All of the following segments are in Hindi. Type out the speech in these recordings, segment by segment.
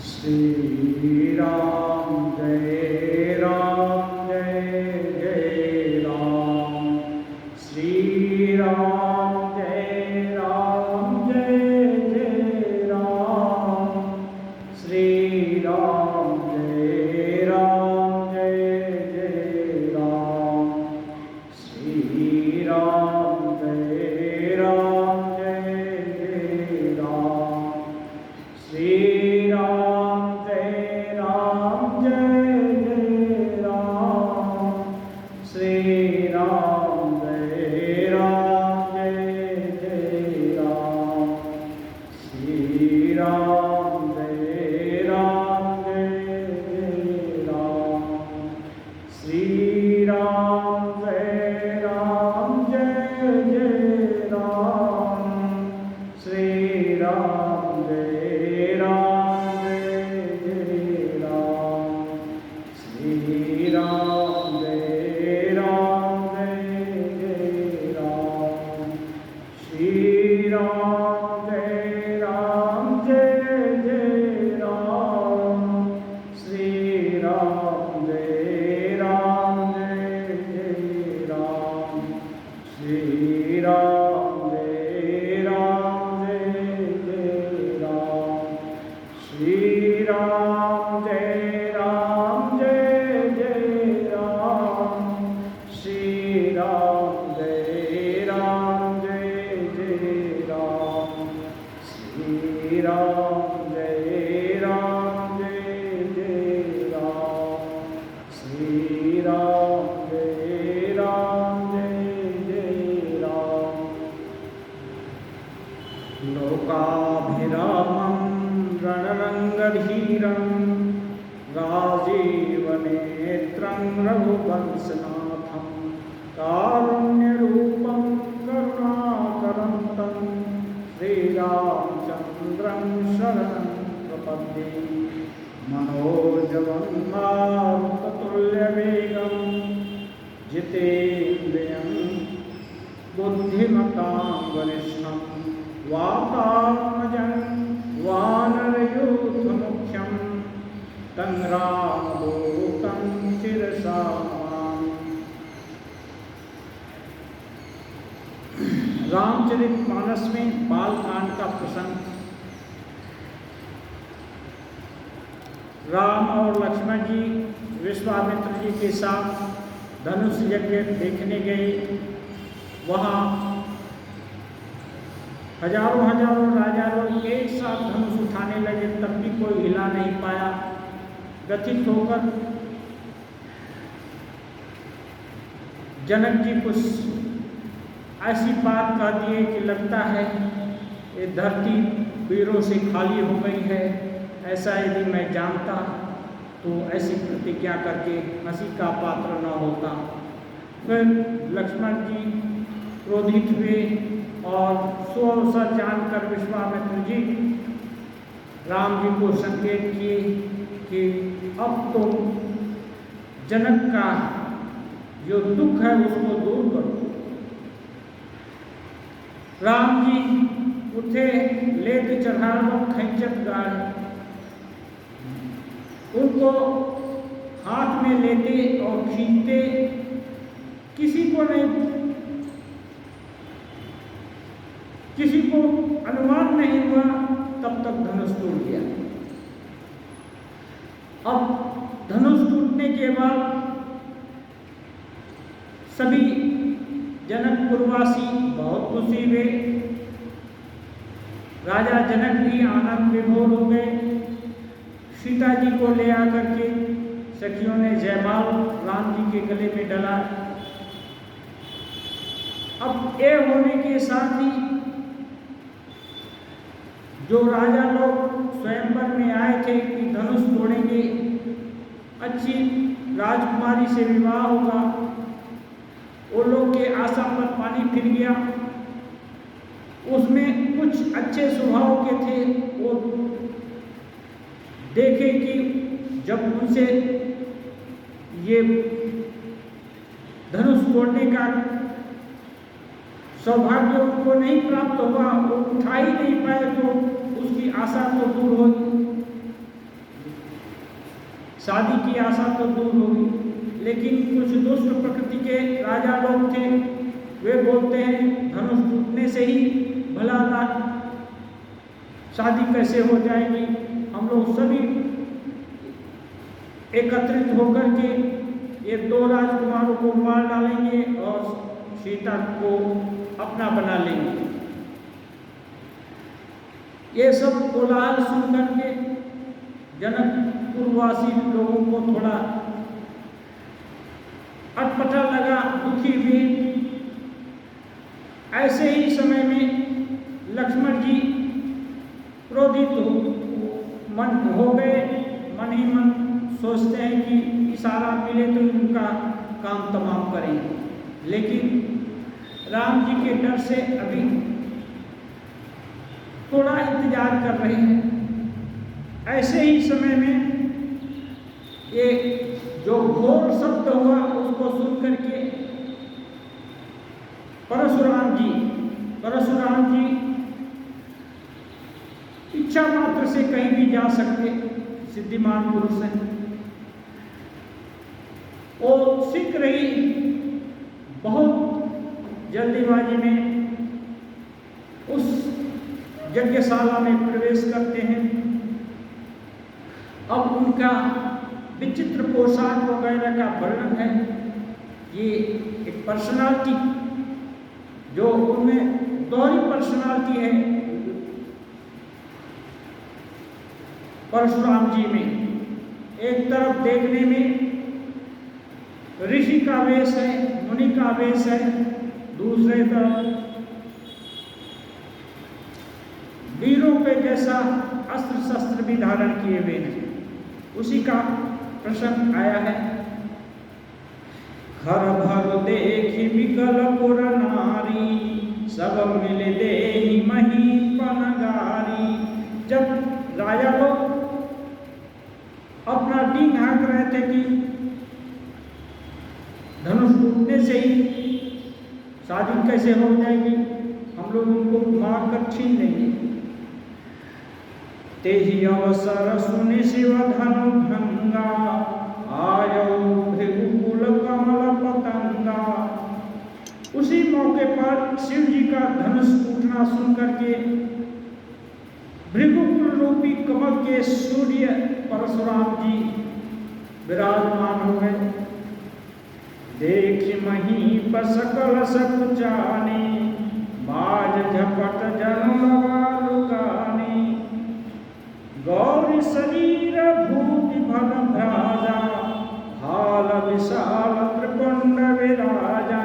श्री राम जय राम जय जय राम। श्री राम जय राम जय जय राम। श्री राम जय राम जय जय राम। श्री राम जय राम जय जय राम। श्री राम जय राम जय जय राम। श्री राम जय राम जय जय राम। श्री राम जय राम जय जय राम। श्री राम जय राम जय जय राम। श्री राम जय राम जय जय राम। श्री राम जय राम जय जय राम। श्री राम जय राम जय जय राम। श्री राम जय राम जय जय राम। श्री राम जय राम जय जय राम। श्री राम जय राम जय जय राम। श्री राम जय राम जय जय राम। श्री राम जय राम जय जय राम। श्री राम जय राम जय जय राम। लोकाभिरामं रणरङ्गधीरं राजीवनेत्रं रघुवंशनाथं कारुण्यरूपं करुणाकरं श्रीरामचन्द्रं शरणं प्रपद्ये। मनोजवं मारुततुल्यवेगं जितेन्द्रियं बुद्धिमतां वरिष्ठं वातात्मजं वानरयूथमुख्यं तं रामदूतं शिरसा नमामि। रामचरितमानस में बालकांड का प्रसंग। राम और लक्ष्मण जी विश्वामित्र जी के साथ धनुष यज्ञ देखने गए। वहाँ हजारों हजारों राजा लोग एक साथ धनुष उठाने लगे, तब भी कोई हिला नहीं पाया। व्यथित होकर जनक जी कुछ ऐसी बात कह दिए कि लगता है ये धरती वीरों से खाली हो गई है। ऐसा यदि मैं जानता तो ऐसी प्रतिज्ञा करके हंसी का पात्र न होता। फिर लक्ष्मण जी क्रोधित हुए और सुअवसर जानकर विश्वामित्र जी राम जी को संकेत किए कि अब तो जनक का जो दुख है उसको दूर करो। राम जी उठे, लेट चढ़ावा खैंचत गाय, उनको हाथ में लेते और खींचते, किसी को अनुमान नहीं हुआ, तब तक धनुष टूट गया। अब धनुष टूटने के बाद सभी जनकपुरवासी बहुत खुशी हुए। राजा जनक भी आनंद विभोर हो गए। सीता जी को ले आकर के सखियों ने जयमाल राम जी के गले में डाला। अब ये होने के साथ ही जो राजा लोग स्वयंवर में आए थे कि धनुष तोड़ेंगे, अच्छी राजकुमारी से विवाह होगा, वो लोग के आशा पर पानी फिर गया। उसमें कुछ अच्छे स्वभाव के थे, वो देखे कि जब उनसे ये धनुष तोड़ने का सौभाग्य उनको नहीं प्राप्त हुआ, वो उठा ही नहीं पाए, तो उसकी आशा तो दूर होगी। शादी की आशा तो दूर होगी, लेकिन कुछ दुष्ट प्रकृति के राजा लोग थे, वे बोलते हैं धनुष टूटने से ही भला शादी कैसे हो जाएगी। हम लोग सभी एकत्रित होकर के ये 2 राजकुमारों को मार डालेंगे और सीता को अपना बना लेंगे। ये सब कोलाहल सुनकर के जनकपुरवासी लोगों को थोड़ा अटपटा लगा, दुखी हुए। ऐसे ही समय में लक्ष्मण जी क्रोधित मन हो गए, मन ही मन सोचते हैं कि इशारा मिले तो उनका काम तमाम करेंगे, लेकिन राम जी के डर से अभी थोड़ा इंतजार कर रहे हैं। ऐसे ही समय में ये जो घोर शब्द हुआ उसको सुन करके परशुराम जी इच्छा मात्र से कहीं भी जा सकते सिद्धिमान पुरुष हैं। वो शीघ्र ही बहुत जल्दीबाजी में उस यज्ञशाला में प्रवेश करते हैं। अब उनका विचित्र पोशाक वगैरह का वर्णन है। ये एक पर्सनालिटी जो उनमें दोहरी पर्सनालिटी है परशुराम जी में। एक तरफ देखने में ऋषि का वेश है, मुनि का वेश है, दूसरे तरफ वीरों पे जैसा अस्त्र शस्त्र भी धारण किए हुए हैं। उसी का प्रसंग आया है। घर भर देखी विकल पुर नारी, सब मिल देहि महीपन गारी। जब राजा लोग अपना डींग हाँक रहे थे कि धनुष टूटने से ही शादी कैसे हो जाएगी, हम लोग उनको मार कर छीन लेंगे। तेहि अवसर सुनि शिव धनु भंगा, आयो भृगुकुल कमल पतंगा। उसी मौके पर शिव जी का धनुष टूटना सुन करके भृगुकुल रूपी कमल के सूर्य परशुराम जी विराजमान हो गए। देख महीप सकल सकुचाने, बाज झपट जन लुकाने। गौरी शरीर भूति भग भ्राजा, हाल विशाल त्रिपुंड विराजा।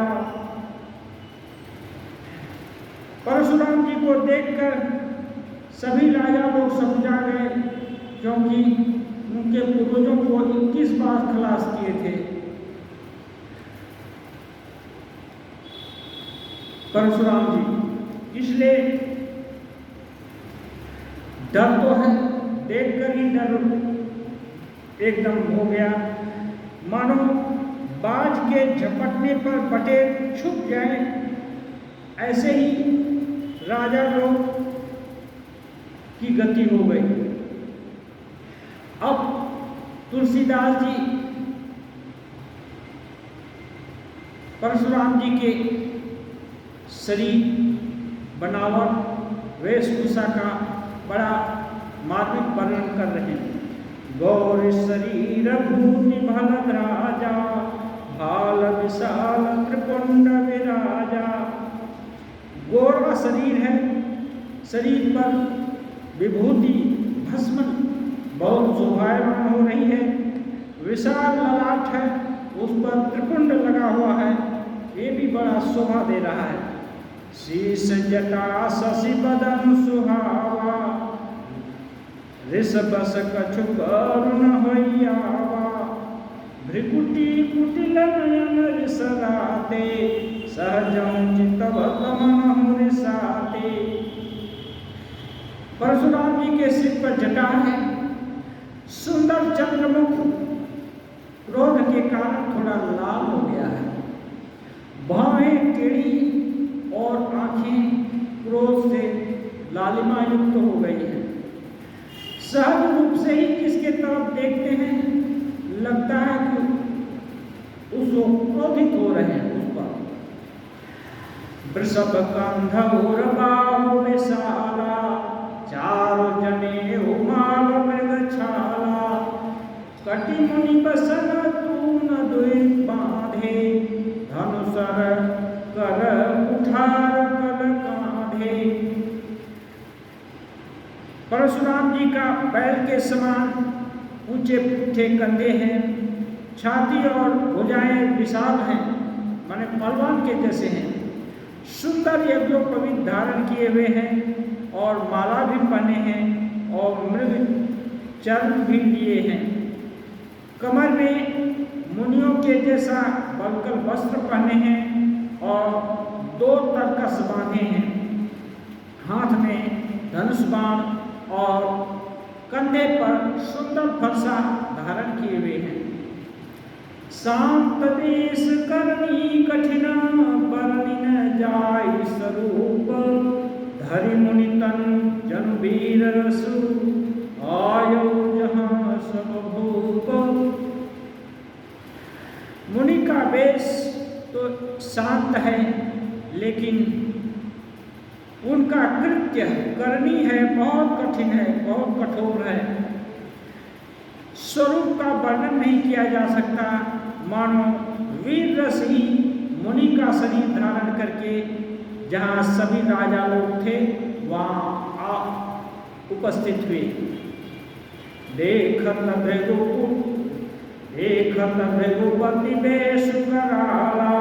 परशुराम जी को देखकर सभी राजा लोग समझा गए, क्योंकि उनके पूर्वजों को 21 बार खलास किए थे। परशुराम जी इसलिए डर तो है, देखकर ही डर एकदम हो गया, मानो बाज के झपटने पर बटे छुप जाए। ऐसे ही राजा लोग की गति हो गई। अब तुलसीदास जी परशुराम जी के शरीर, बनावट, वेशभूषा का बड़ा मार्मिक वर्णन कर रहे हैं। गौर शरीर भूति भल राजा, भाल विशाल त्रिपुंड विराजा। गौर शरीर है, शरीर पर विभूति भस्म बहुत शोभायमान हो रही है। विशाल ललाट है, उस पर त्रिपुंड लगा हुआ है, ये भी बड़ा शोभा दे रहा है। शीश जटा शशि बदन सुहावा, ऋषभस कछु करुण होइयावा। भृकुटी कुटिल नयन रिसराते, सहजं चित्तवत मनहु रिसाते। परशुराम जी के सिर पर जटा है, सुंदर चंद्रमुख क्रोध के कारण थोड़ा लाल हो गया है। बाहें टेढ़ी और आंखें क्रोध से लालिमा युक्त हो गई है। सहज रूप से ही किसके तरफ देखते हैं लगता है कि उसको क्रोधित हो रहे हैं उस पर। वृषभ कंधौर बाहु विशाला, चारों जने उमाल मृगछाला, कटि मुनि बसन तून दुई बांधे, धनुषर कर उठार कल कांधे। परशुराम जी का बैल के समान ऊंचे पुट्ठे कंधे हैं, छाती और भुजाएं विशाल हैं, माने पहलवान के जैसे हैं। सुंदर यज्ञोपवीत धारण किए हुए हैं और माला भी पहने हैं और मृग चर्म भी लिए हैं। कमर में मुनियों के जैसा बलकल वस्त्र पहने हैं और 2 तरकस बांधे हैं। हाथ में धनुष बाण और कंधे पर सुंदर फरसा धारण किए हुए हैं। शांत देश करनी कठिन, बरनी न जाय स्वरूप, धरि मुनि तन जन वीर रसु, आयो जहां सब भूप। मुनि का वेश तो शांत है, लेकिन उनका कृत्य करनी है, बहुत कठिन है, बहुत कठोर है। स्वरूप का वर्णन नहीं किया जा सकता, मानो वीर रस ही मुनि का शरीर धारण करके जहाँ सभी राजा लोग थे वहाँ उपस्थित हुए। देखत भृगुपति बेश कराला,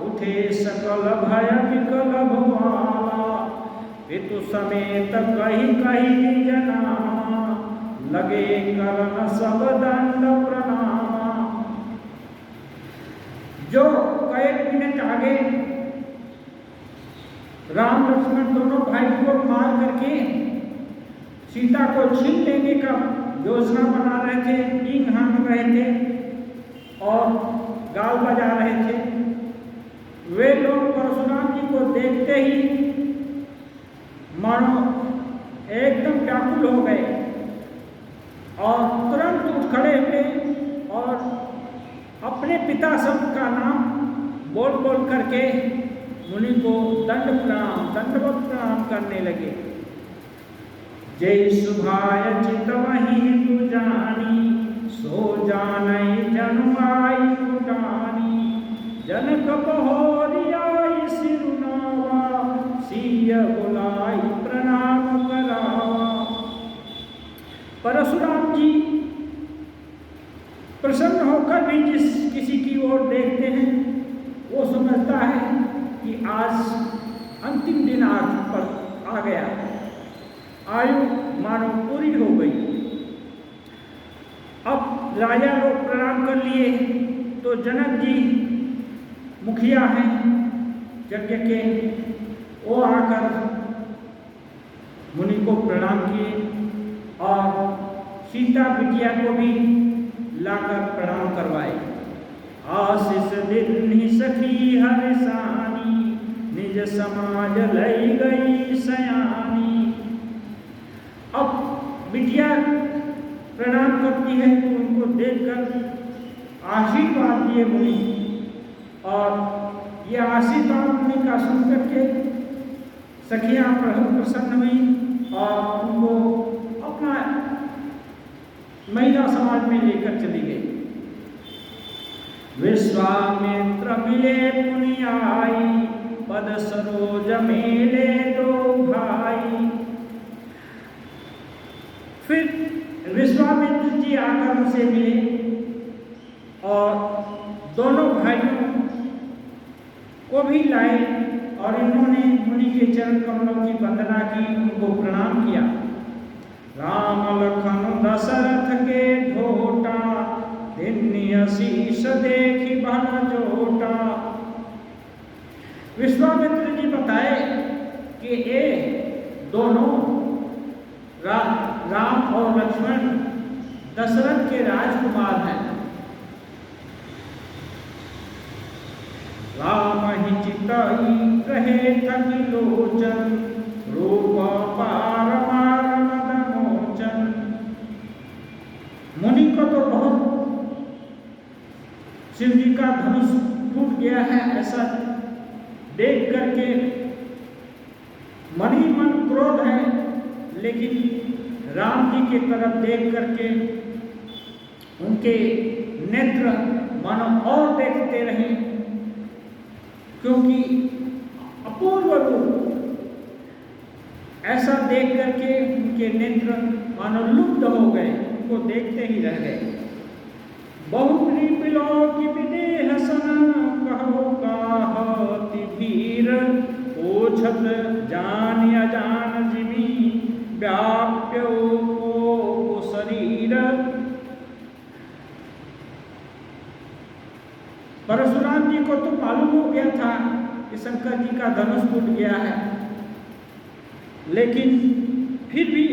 उठे सकल भय विकल भुआला, पितु समेत कही कही जनामा, लगे करन सब दंड प्रणामा। जो कई मिनट आगे राम लक्ष्मण दोनों भाई को मार करके सीता को छीन लेने का योजना बना रहे थे, टींग हाँक रहे थे और गाल बजा रहे थे, वे लोग परशुराम जी को देखते ही मानो एकदम व्याकुल हो गए और तुरंत उठ खड़े हुए और अपने पिता सब का नाम बोल बोल करके मुनि को दंडवत प्रणाम करने लगे। जय सुभाय चितवहि तु जानी, सो जानई जनुआई कुटानी, जनक बहोरियाई सिरुनावा, सिय बुलाई प्रणाम करावा। परशुराम जी प्रसन्न होकर भी जिस किसी की ओर देखते हैं वो समझता है कि आज अंतिम दिन आ गया, आयु मानो पूरी हो गई। अब राजा लोग प्रणाम कर लिए तो जनक जी मुखिया हैं यज्ञ के, वो आकर मुनि को प्रणाम किए और सीता बिटिया को भी लाकर प्रणाम करवाए। आशीष दिन्हि सखी हर्षानी, निज समाज लई गई सयानी। अब बिटिया प्रणाम करती है तो उनको देखकर आशीर्वाद दिए मुनि, और ये आशीर्वाद मुनि का सुन करके सखियां प्रसन्न हुई और उनको अपना महिला समाज में लेकर चली गई। विश्वामित्र मिले पुनि आई, पद सरोज मेले दो भाई। फिर विश्वामित्र जी आकर उनसे मिले और दोनों भाइयों को भी लाए और इन्होंने मुनि के चरण कमलों की वंदना की, उनको प्रणाम किया। राम लखन दशरथ के ढोटा, दिन्य शीश देखी बन जोटा। विश्वामित्र जी बताए कि ये दोनों राम और लक्ष्मण दशरथ के राजकुमार हैं। राम ही चितई रहे थकी लोचन, रूप पार मार मदन मोचन। मुनि को तो बहुत शिव जी का धनुष टूट गया है ऐसा देख करके मन ही मन क्रोध है, लेकिन राम जी की तरफ देख करके उनके नेत्र मानो और देखते रहे, क्योंकि अपूर्व रूप ऐसा देख करके उनके नेत्र मानो लुप्त हो गए, उनको देखते ही रह गए। बहुत रिपिलो की विदेह सन कहो काहति भीर, ओछत जान अजान जिमी व्याप्यो को शरीर। परशुराम जी को तो मालूम हो गया था कि शंकर जी का धनुष टूट गया है, लेकिन फिर भी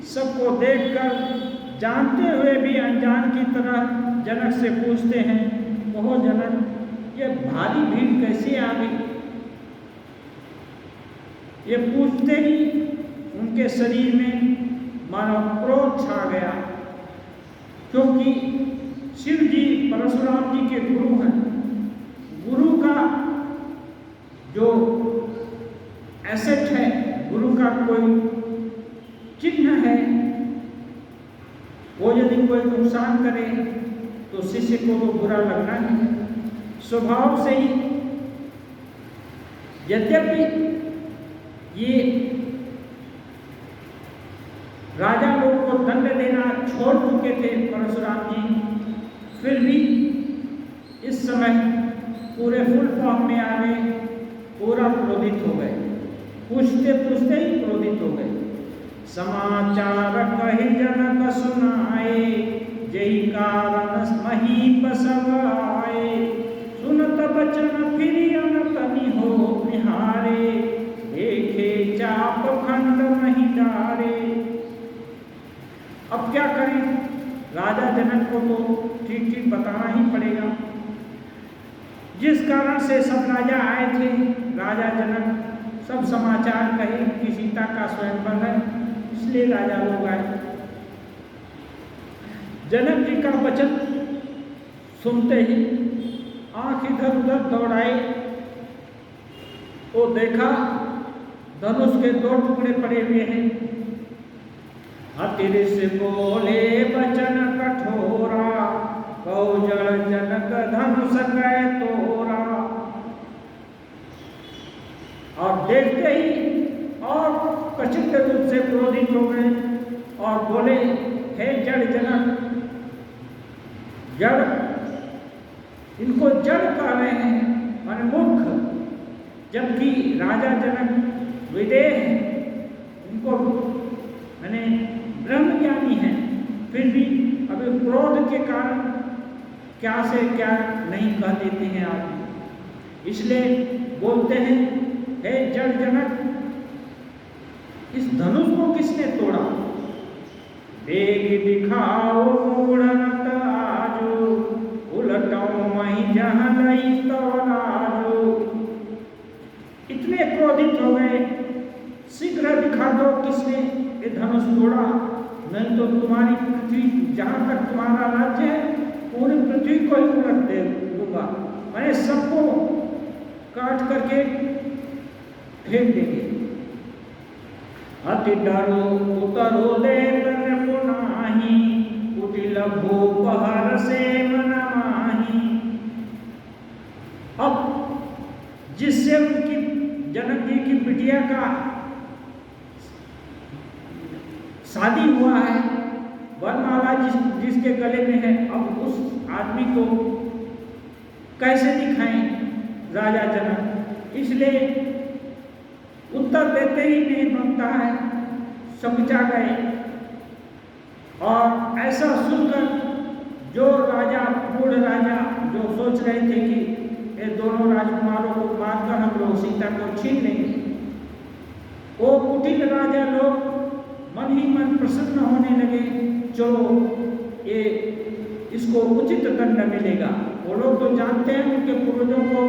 सबको देखकर जानते हुए भी अनजान की तरह जनक से पूछते हैं, ओहो जनक, ये भारी भीड़ कैसे आ गई? ये पूछते ही उनके शरीर में मानो क्रोध छा गया, क्योंकि शिव जी परशुराम जी के गुरु हैं। गुरु का जो एसेट है, गुरु का कोई चिन्ह है, वो यदि कोई नुकसान करे तो शिष्य को तो बुरा लगना ही है स्वभाव से ही। यद्यपि ये राजा लोग को दंड देना छोड़ चुके थे परशुराम जी, फिर भी इस समय पूरे फुल फॉर्म में आ गए, पूरा क्रोधित हो गए, पूछते पूछते ही क्रोधित हो गए। समाचार कहि जनक सुनाए, जय कारण महीप सब आए, सुनत बचन फिर अनतनि हो निहारे, देखे चाप खंड नहीं डारे। अब क्या करें, राजा जनक को तो ठीक ठीक बताना ही पड़ेगा। जिस कारण से सब राजा आए थे, राजा जनक सब समाचार कहे कि सीता का स्वयंवर है, इसलिए राजा लोग आए। जनक जी का वचन सुनते ही आंख इधर उधर दौड़ाए, तो देखा धनुष के 2 टुकड़े पड़े हुए हैं। अतिरिस बोले वचन कठोरा, कौजल जनक धनुष कै तोरा। और देखते ही और प्रचंड रूप से क्रोधित हो गए और बोले, हे जड़ जनक, जड़, इनको जड़ कह रहे हैं, माने मूर्ख, जबकि राजा जनक विदेह हैं, उनको माने ब्रह्म ज्ञानी हैं, फिर भी अभी क्रोध के कारण क्या से क्या नहीं कह देते हैं आदमी। इसलिए बोलते हैं, हे जड़ जनक, इस धनुष को किसने तोड़ा? वेग दिखाओ मूढ़नत आजो, उलटाओ मही जहाँ लई तो लाजो। इतने क्रोधित हो गए, शीघ्र दिखा दो किसने ये धनुष तोड़ा, नहीं तो तुम्हारी पृथ्वी, जहाँ तक तुम्हारा राज्य है, पूरी पृथ्वी को ही उलट दे दूंगा, मैं सबको काट करके फेंक देंगे। अति डरो उतरो दे पुनाही, कुटिल भूप हर से मन माही। अब जिससे उनकी जनक जी की बिटिया का शादी हुआ है, वरमाला जिसके गले में है, अब उस आदमी को कैसे दिखाएं राजा जनक? इसलिए उत्तर देते ही नहीं बनता है, समझा गए। और ऐसा सुनकर जो राजा, मूढ़ राजा, जो सोच रहे थे कि ये दोनों राजकुमारों को मारकर हम लोग सीता को छीन लेंगे, वो कुटिल राजा लोग मन ही मन प्रसन्न होने लगे, चलो ये इसको उचित दंड मिलेगा। वो लोग तो जानते हैं उनके पूर्वजों को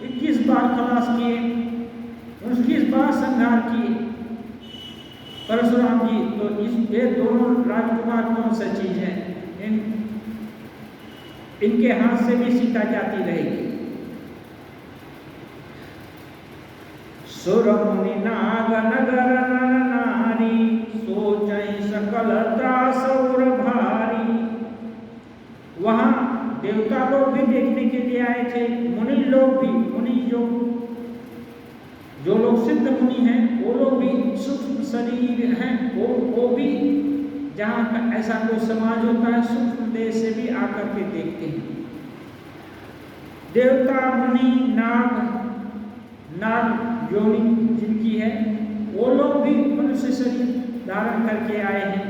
21 बार खलास किए, 21 बार संहार किए परशुराम जी, तो ये दोनों राजकुमार कौन सा चीज है? इनके हाथ से भी सीता जाती रहेगी। सुर मुनि नाग नगर नर नारी, सोचई सकल त्रास और भारी। वहां देवता लोग भी देखने के लिए आए थे, मुनि लोग भी, मुनि जो लोग सिद्ध मुनि हैं वो लोग भी, सूक्ष्म शरीर हैं वो भी, जहाँ पर ऐसा कोई समाज होता है सूक्ष्म देह से भी आकर के देखते हैं। देवता मुनि नाग योनि जिनकी है वो लोग भी मनुष्य शरीर धारण करके आए हैं।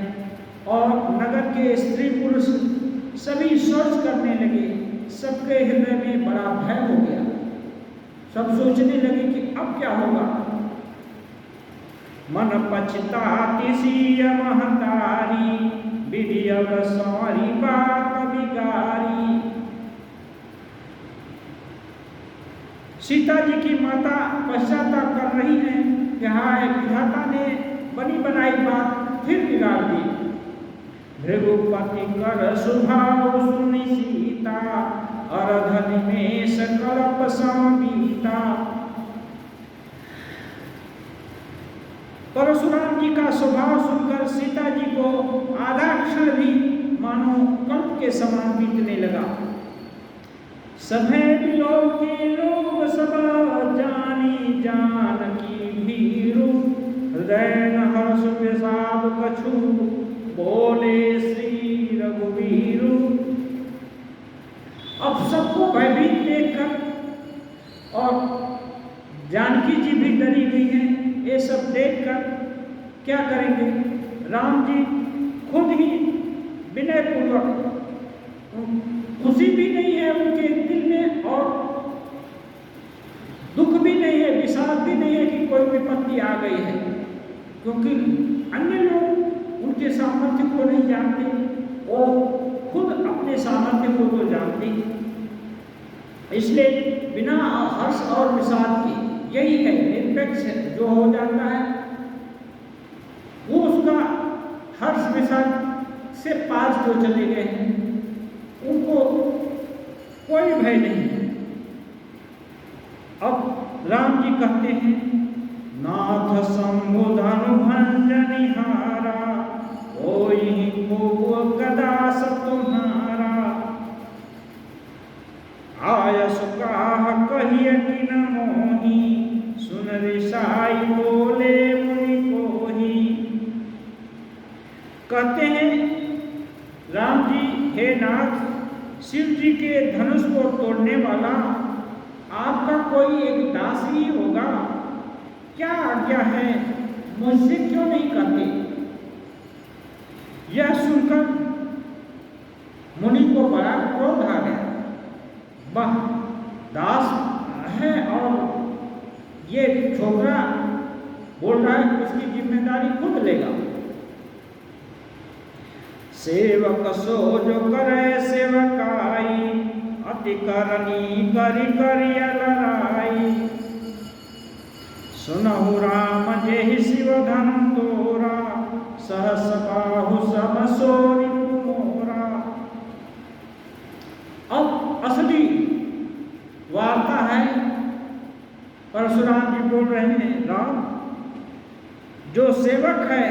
और नगर के स्त्री पुरुष सभी सोच करने लगे, सबके हृदय में बड़ा भय हो गया। सब सोचने लगे कि अब क्या होगा। मन पछताती सी महतारी, विधियव सौरी बात बिगारी। सीता जी की माता पश्चाताप कर रही हैं कि हाय, विधाता ने बनी बनाई बात फिर बिगाड़ दी। भृगुपति कर सुभाव सुनि सीता, अरधनि में सकल्प संगीता। परशुराम जी का स्वभाव सुनकर सीता जी को आधा क्षण भी मानो कल्प के समान बीतने लगा। सभे बिलोके लोग सब जानी, जानकी भीरु, हृदय न हर्ष विषाद कछु, बोले श्री रघुवीरु। अब सबको भयभीत देखकर और जानकी जी भी डरी हुई हैं, ये सब देखकर क्या करेंगे। राम जी खुद ही विनय पूर्वक, खुशी भी नहीं है उनके दिल में और दुख भी नहीं है, विषाद भी नहीं है कि कोई विपत्ति आ गई है, क्योंकि अन्य लोग उनके सामर्थ्य को नहीं जानते और खुद अपने सामर्थ्य को तो जानते हैं। इसलिए बिना हर्ष और विषाद के, यही है निरपेक्ष जो हो जाता है वो उसका हर्ष विषाद से पास जो चले गए हैं उनको कोई भय नहीं है। अब राम जी कहते हैं, नाथ शंभु धनु भंजनिहारा, ओहि को गदा सब तुम्हारा। आयस काह कहिए कि न मोही, सुन रिसाई बोले मुनि कोही। कहते हैं राम जी, हे नाथ, शिव जी के धनुष को तोड़ने वाला आपका कोई एक दास ही होगा, क्या आज्ञा है, मुझसे क्यों नहीं कहते। यह सुनकर मुनि को बड़ा क्रोध आ गया। वह दास है और ये छोकरा बोल रहा है उसकी जिम्मेदारी खुद लेगा। सेवक सो जो करे सेवकाई, अति करनी करी करिया लड़ाई। सुनहु राम जेहि शिव धन तोरा, सहस बाहु सम सोरि मोरा। अब असली वार्ता है, परशुराम जी बोल रहे हैं, राम जो सेवक है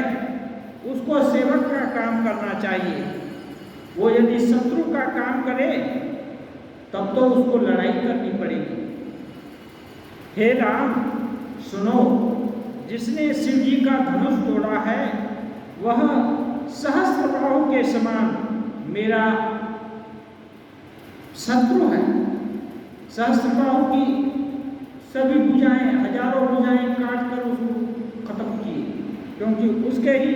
उसको सेवक का काम करना चाहिए। वो यदि शत्रु का काम करे तब तो उसको लड़ाई करनी पड़ेगी। हे राम सुनो, जिसने शिव जी का धनुष तोड़ा है वह सहस्त्रबाहु के समान मेरा शत्रु है। सहस्त्रबाहु की सभी भुजाएं, हजारों भुजाएं काट कर उसको खत्म किए, क्योंकि उसके ही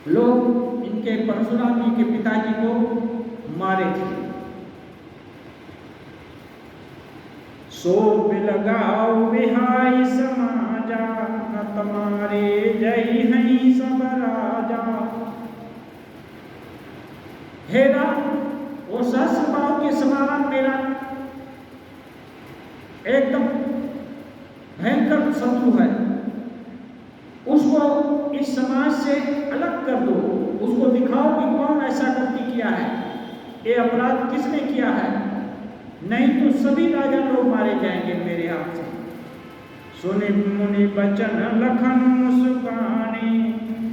लोग इनके परशुराम जी के पिताजी को मारे थे। सो बिलगाओ विहाई समाजा, न तुम्हारे जय हैं सब राजा। हे राम, वो सहस्त्रबाहु के समान मेरा एकदम भयंकर शत्रु है, उसको इस समाज से अलग कर दो। उसको दिखाओ कि कौन ऐसा गलती किया है, ये अपराध किसने किया है, नहीं तो सभी राजा लोग मारे जाएंगे मेरे हाथ से। सुनि मुनि बचन लखन मुस्कानी,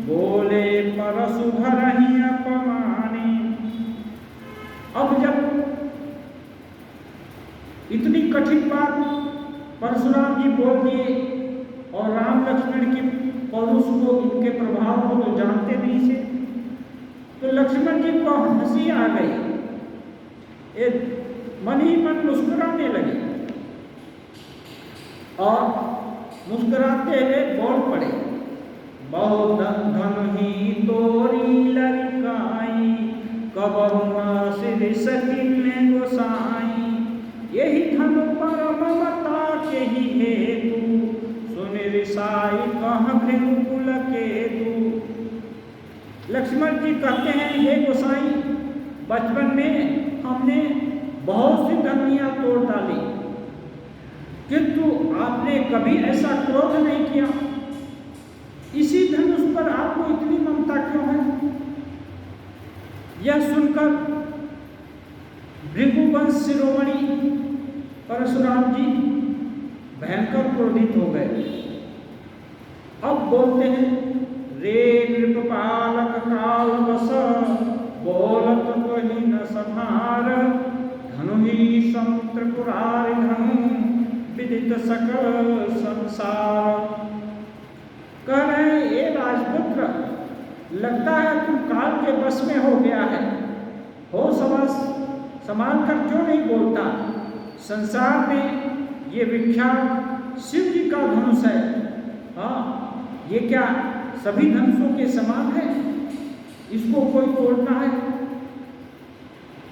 बोले परसु भरहि अपमानी। अब जब इतनी कठिन बात परशुराम जी बोल दिए और राम लक्ष्मण की पौरुष को, इनके प्रभाव को तो जानते नहीं थे, तो लक्ष्मण जी को हंसी आ गई, मन ही मन मुस्कुराने लगे और मुस्कुराते हुए बोल पड़े, बहुत धन ही तोरी लड़काई, कबहुआ सिर सकिन गोसाई। यही धन पर ममता के ही हेतु, सुन रिसाई कह भृगुकुल केतु। लक्ष्मण जी कहते हैं, हे गोसाई, बचपन में हमने बहुत सी धनियाँ तोड़ डाली, किंतु आपने कभी ऐसा क्रोध नहीं किया। इसी धनुष पर आपको इतनी ममता क्यों है? यह सुनकर भृगुवंश शिरोमणि परशुराम जी भयंकर क्रोधित हो गए। अब बोलते हैं, रे नृपपालक काल बस, बोलत कोई न संहार, धनु ही समुद्रपुरारि धनु, विदित सकल संसार। कह रहे हैं, ये राजपुत्र, लगता है तुम काल के बस में हो गया है, हो संभाल कर क्यों नहीं बोलता? संसार में ये विख्यात शिव जी का धनुष है, हाँ, ये क्या सभी धनुषों के समान है? इसको कोई तोड़ना है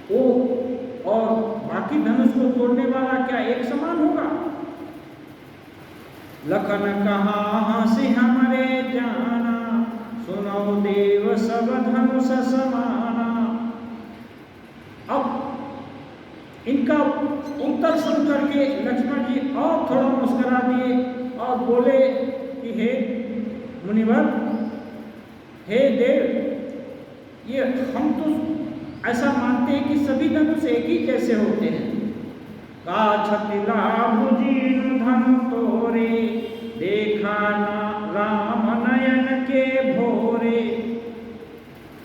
वो, और बाकी धनुष को तोड़ने वाला क्या एक समान होगा? लखन कहा हंसी हमरे जाना, सुनो देव सब धनुष समाना। अब इनका उत्तर सुन करके लक्ष्मण जी और थोड़ा मुस्कुरा दिए और बोले कि हे मुनिवर, हे देव, ये हम तो ऐसा मानते हैं कि सभी धनुष एक ही जैसे होते हैं। का छतिला भुजीन धनु तोरे, देखा ना राम नयन के भोरे।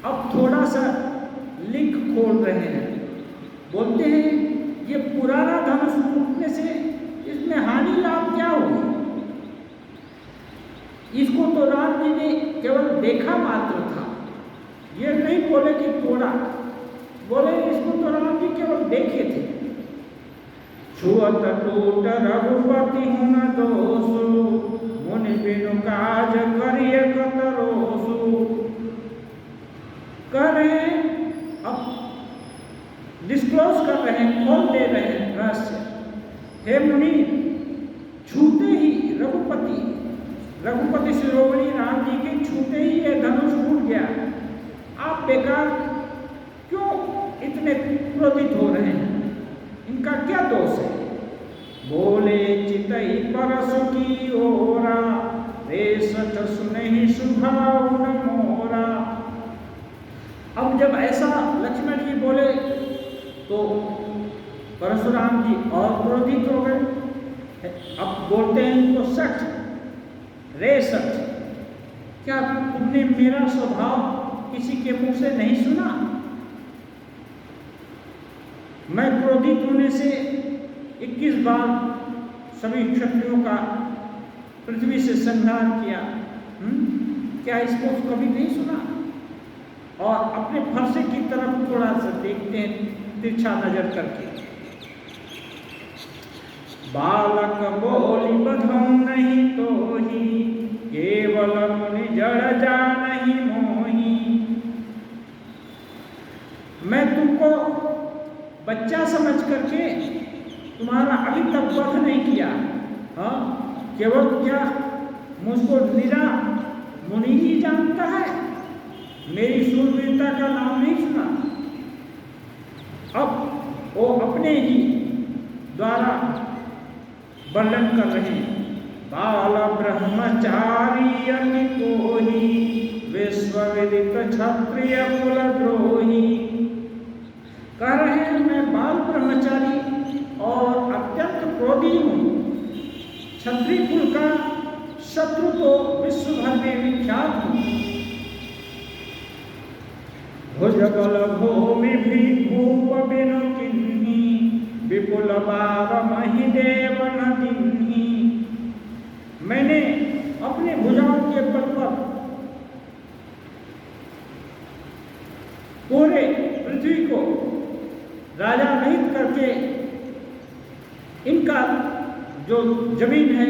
अब थोड़ा सा लिंक खोल रहे हैं, बोलते हैं ये पुराना धनुष टूटने से इसमें हानि लाभ क्या होगी? इसको तो राम जी ने केवल देखा मात्र था, ये नहीं बोले कि तोड़ा, बोले इसको तो राम जी केवल देखे थे। छुअत टूट रघुपति हुन दोषु, मुनि बिनु काज करिय कतरोसु। कह रहे हैं, अब डिस्क्लोज कर रहे हैं, खोल दे रहे हैं रहस्य। हे मुनि, छूते ही रघुपति शिरोमणि राम जी के छूते ही ये धनुष टूट गया। आप बेकार क्यों इतने क्रोधित हो रहे हैं? इनका क्या दोष है? बोले चितई परसु की ओरा, रे सठ सुनहि सुभाव न मोरा। अब जब ऐसा लक्ष्मण जी बोले तो परशुराम जी और क्रोधित हो गए। अब बोलते हैं इनको, सठ, रे सठ, क्या तुमने मेरा स्वभाव किसी के मुंह से नहीं सुना? मैं क्रोधित होने से 21 बार सभी क्षत्रियों का पृथ्वी से संहार किया। क्या इसको कभी नहीं सुना? और अपने फरसे की तरफ थोड़ा सा देखते हैं तिरछा नजर करके। बालक बोली बधौ नहीं तो ही, केवल मुनि जड़ जा नहीं मोही। मैं तुमको बच्चा समझ करके तुम्हारा अभी तक वध नहीं किया, हाँ, केवल क्या मुझको निरा मुनि ही जानता है, मेरी शूरवीरता का नाम नहीं सुना। अब वो अपने ही द्वारा वर्णन कर रहे हैं। बाल ब्रह्मचारी अति कोहि, विश्व विदित क्षत्रिय कुलद्रोही। कह रहे हैं मैं बाल ब्रह्मचारी और अत्यंत क्रोधी हूँ, क्षत्रिय कुल का शत्रु तो विश्व भर में विख्यात हूँ। भुजबल भूमि भी भूप बिनु किन्ही, विपुल बार मही देव न दिन्ही। मैंने अपने भुजाओं के बल पर पूरे पृथ्वी को राजा रहित करके इनका जो जमीन है,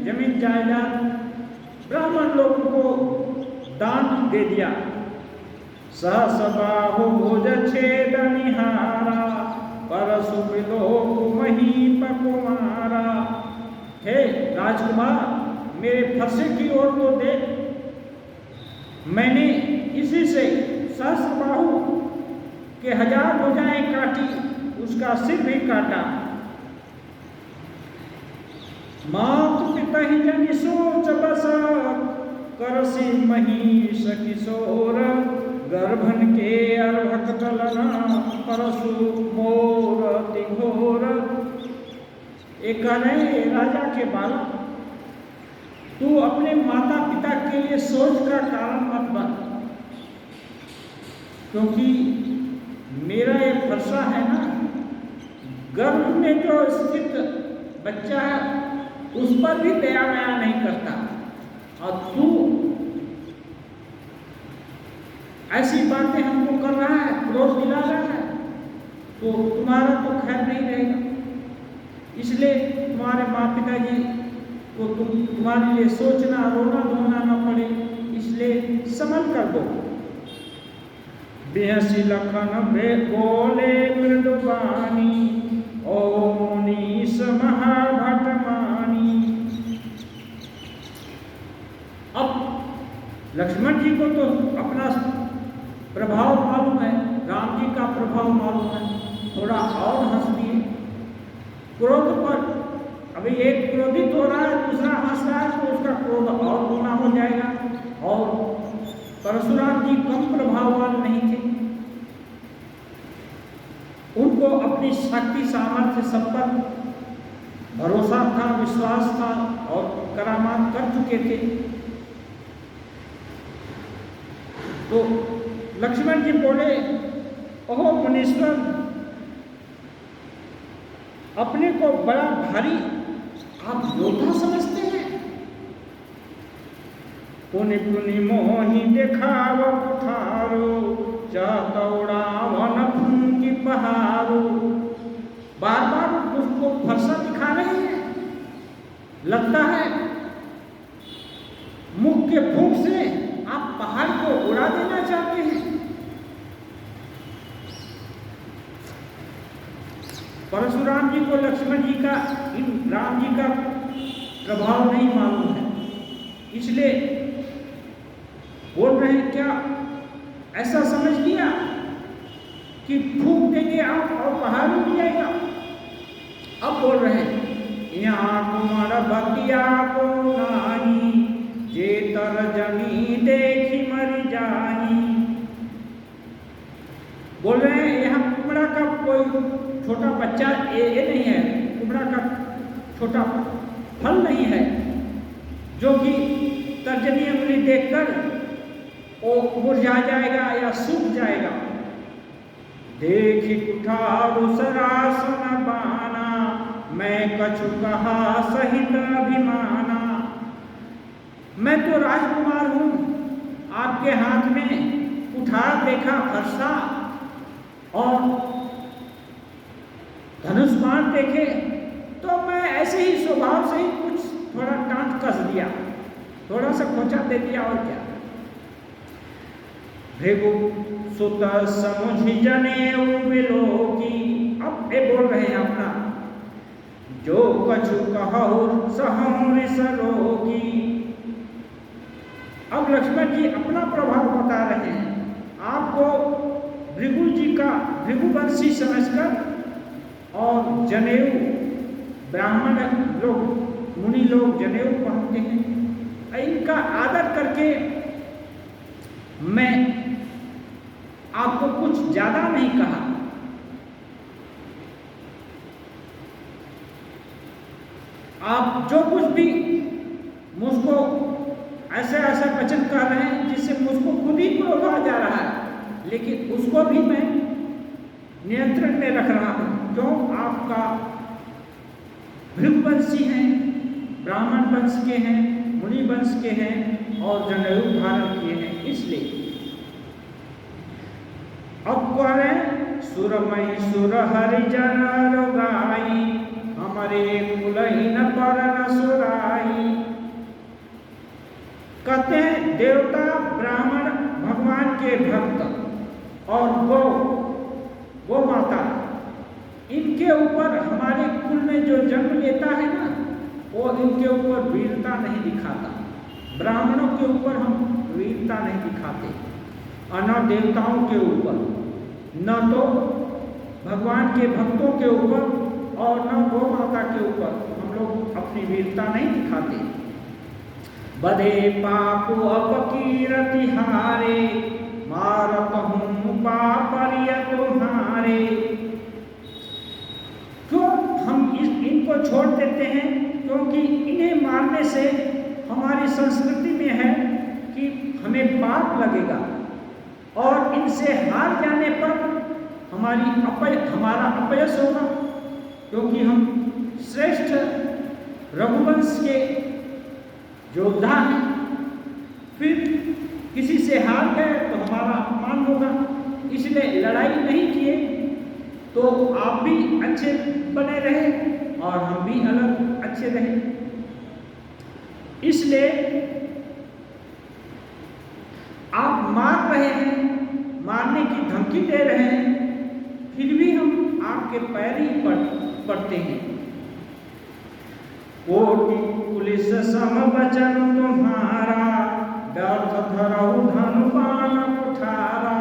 जमीन जायदाद ब्राह्मण लोगों को दान दे दिया। सहस बाहु भुज छेद निहारा, परसु विलोक महीप कुमारा। हे राजकुमार, मेरे फरसे की ओर तो देख, मैंने इसी से सहस्रबाहु के 1000 भुजाएं काटी, उसका सिर भी काटा। मातु पिता ही जनि सोच बस, करसी महिष किशोर। गर्भन के अर्भक तलना, परसु मोर तिघोर। एक राजा के बालक, तू अपने माता पिता के लिए सोच का कारण मत बन, क्योंकि मेरा ये फरसा है ना, गर्भ में जो स्थित बच्चा है उस पर भी दया माया नहीं करता, और तू ऐसी बातें हमको कर रहा है, क्रोध दिला रहा है, तो तुम्हारा तो खैर नहीं रहेगा। इसलिए तुम्हारे माँ पिता जी को तुम्हारे लिए सोचना, रोना धोना न पड़े, इसलिए संभल कर दो। बेहसी लखन बे बोले मृदुबानी, ओ मुनीश महाभट मानी। अब लक्ष्मण जी को तो अपना प्रभाव मालूम है, राम जी का प्रभाव मालूम है, थोड़ा और हंस दिए क्रोध पर। अभी एक क्रोधित हो रहा है, दूसरा हंस रहा है, तो उसका क्रोध और गुना हो जाएगा। और परशुराम जी कम प्रभाववान नहीं थे, उनको अपनी शक्ति सामर्थ्य सब पर भरोसा था, विश्वास था और करामात कर चुके थे। तो लक्ष्मण जी बोले, ओहो मुनीश्वर, अपने को बड़ा भारी आप योद्धा समझते हैं। पुनि पुनि मोहि देखाव कुठारो, चातौड़ा वन फूंकी पहाड़ो। बार बार उसको फरसा दिखा रहे हैं, लगता है मुख के फूंक से आप पहाड़ को उड़ा देना चाहते हैं। परशुराम जी को लक्ष्मण जी का, राम जी का प्रभाव नहीं मालूम है, इसलिए बोल रहे हैं क्या ऐसा समझ लिया कि फूंक देंगे आप और पहाड़ उड़ जाएगा। अब बोल रहे हैं, यहाँ कुमार बतिया को नाई, जे तर जनी देखी मर जाई। बोल रहे हैं यहाँ कुमड़ा का कोई छोटा बच्चा ये नहीं है, कुमड़ा का छोटा फल नहीं है जो कि तर्जनी उंगली देखकर वो मुरझा जाएगा या सूख जाएगा। देखी कुठारु सरासन बाना, मैं कछु कहा सहित अभिमाना। मैं तो राजकुमार हूँ, आपके हाथ में कुठार देखा फरसा और धनुष बाण देखे तो मैं ऐसे ही स्वभाव से ही कुछ थोड़ा डांट कस दिया, थोड़ा सा खोचा दे दिया, और क्या। भृगु सुत समुझ जनेऊ विलोकी। अब ये बोल रहे हैं अपना, जो कछु कहु सहु रिसलोकी। अब लक्ष्मण जी अपना प्रभाव बता रहे हैं, आपको भृगु जी का भृगुवंशी समझकर और जनेऊ, ब्राह्मण लोग, मुनि लोग जनेऊ पहनते हैं, इनका आदर करके मैं आपको कुछ ज्यादा नहीं कहा, आप जो कुछ भी मुझको ऐसे ऐसे वचन कर रहे हैं जिससे मुझको खुद ही क्रोध आ जा रहा है, लेकिन उसको भी मैं नियंत्रण में रख रहा हूं। क्यों? आपका भृगुवंशी हैं, ब्राह्मण वंश के हैं, मुनि वंश के हैं और जनेऊ धारण किए हैं, इसलिए। अब करें सुरमई सुर हरिजन रोगाई, हमारे कुलहीन पर न सुराई। कहते हैं देवता, ब्राह्मण, भगवान के भक्त और गौ माता, इनके ऊपर हमारे कुल में जो जन्म लेता है ना, वो इनके ऊपर वीरता नहीं दिखाता। ब्राह्मणों के ऊपर हम वीरता नहीं दिखाते और न देवताओं के ऊपर, न तो भगवान के भक्तों के ऊपर और न गौ माता के ऊपर हम लोग अपनी वीरता नहीं दिखाते। बधे पापो अपकीरति हारे, मारत हूँ पापरिय तुम्हारे। क्यों हम इनको छोड़ देते हैं? क्योंकि इन्हें मारने से हमारी संस्कृति में है कि हमें पाप लगेगा और इनसे हार जाने पर हमारा अपयश होगा, क्योंकि हम श्रेष्ठ रघुवंश के योद्धा हैं। फिर किसी से हार गए तो हमारा अपमान होगा, इसलिए लड़ाई नहीं किए तो आप भी अच्छे बने रहे और हम भी अलग अच्छे रहे। इसलिए आप मार रहे हैं, मारने की धमकी दे रहे हैं, फिर भी हम आपके पैर ही पड़ते हैं। कोटि पुलिस सम वचन तुम्हारा, व्यर्थ धरहु धनु बाण कुठारा।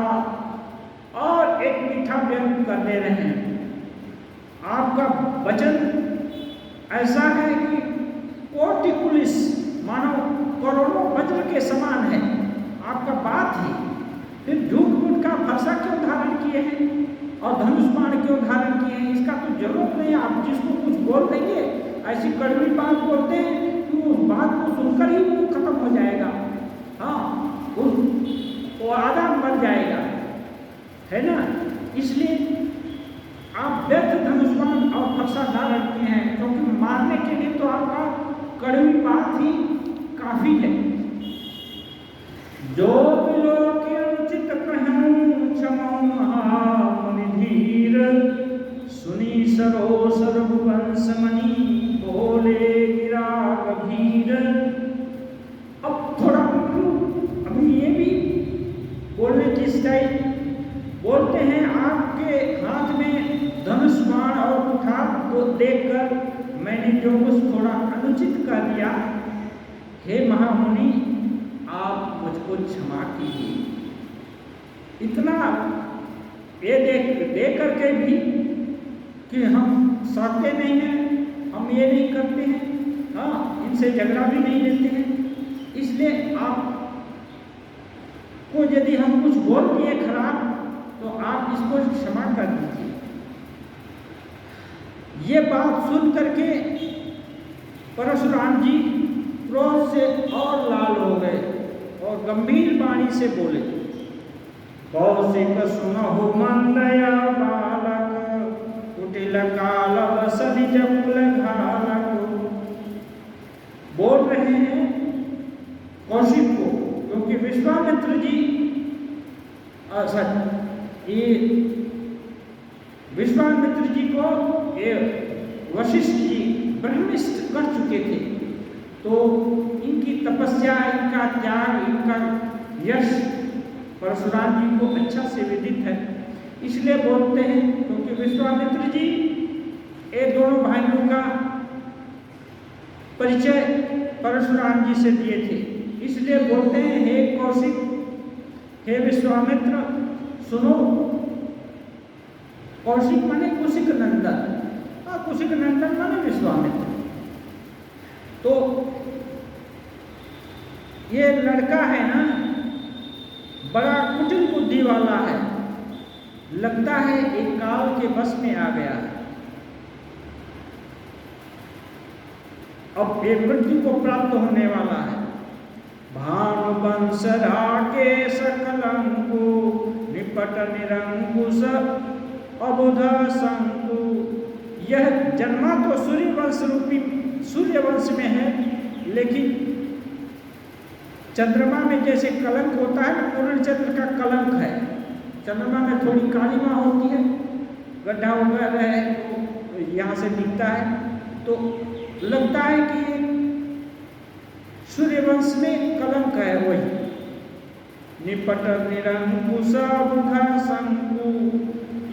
और एक मीठा व्यंग कर दे रहे हैं। आपका वचन ऐसा है कि कोटि पुलिस, मानो करोड़ों वज्र के समान है आपका बात ही। फिर झूठ मूठ का फरसा क्यों धारण किए हैं और धनुष बाण क्यों धारण किए हैं? इसका तो जरूरत नहीं। आप जिसको कुछ बोल देंगे, ऐसी कड़वी बात बोलते हैं कि उस बात को सुनकर ही वो खत्म हो जाएगा। हाँ, वो आधा मर जाएगा, है ना। इसलिए आप व्यर्थ धनुष बाण और फरसा धारण किए हैं, क्योंकि मारने के लिए तो आपका कड़वी बात ही काफी है। जो बिलो के उचित कहूं क्षमो महामुनि धीर, सुनी सरोस रघुवंश मणि बोले गिरा गंभीर। अब थोड़ा अभी ये भी बोलने की स्टाइल बोलते हैं। आपके हाथ में धनुष बाण और कुठार को देखकर मैंने जो कुछ थोड़ा अनुचित कर दिया, हे महामुनि आप मुझको क्षमा कीजिए। इतना ये देख करके भी कि हम सहते नहीं हैं, हम ये नहीं करते हैं, हाँ, इनसे झगड़ा भी नहीं लेते हैं। इसलिए आप को यदि हम कुछ बोल दिए खराब, तो आप इसको क्षमा कर दीजिए। ये बात सुन करके परशुराम जी क्रोध से और लाल हो गए और गंभीर वाणी से बोले, कौशिक सुनहु मंदया बालक, कुटिल काल बसनि जकुल घालक। बोल रहे हैं कौशिक को, क्योंकि विश्वामित्र जी ये विश्वामित्र जी को ये वशिष्ठ जी ब्रह्मिष्ठ कर चुके थे, तो इनकी तपस्या, इनका त्याग, इनका यश परशुराम जी को अच्छा से विदित है। इसलिए बोलते हैं, क्योंकि विश्वामित्र जी ये दोनों भाइयों का परिचय परशुराम जी से दिए थे, इसलिए बोलते हैं, हे कौशिक, हे विश्वामित्र सुनो। कौशिक माने कुशिक नंदन, कुशिक नंदन माने विश्वामित्र। तो ये लड़का है ना, बड़ा कुटिल बुद्धि वाला है, लगता है एक काल के बस में आ गया है। अब ये मृत्यु को प्राप्त होने वाला है। भानुवंश राकेश कलंकु निपट निरंकुश अबुध शंकु। यह जन्मा तो सूर्यवंश रूपी सूर्यवंश में है, लेकिन चंद्रमा में जैसे कलंक होता है, पूर्ण चंद्र का कलंक है। चंद्रमा में थोड़ी कालिमा होती है, गड्ढा वगैरह है तो यहाँ से दिखता है, तो लगता है कि सूर्यवंश में कलंक है वही। निपट निरंकुश बुध शंकु।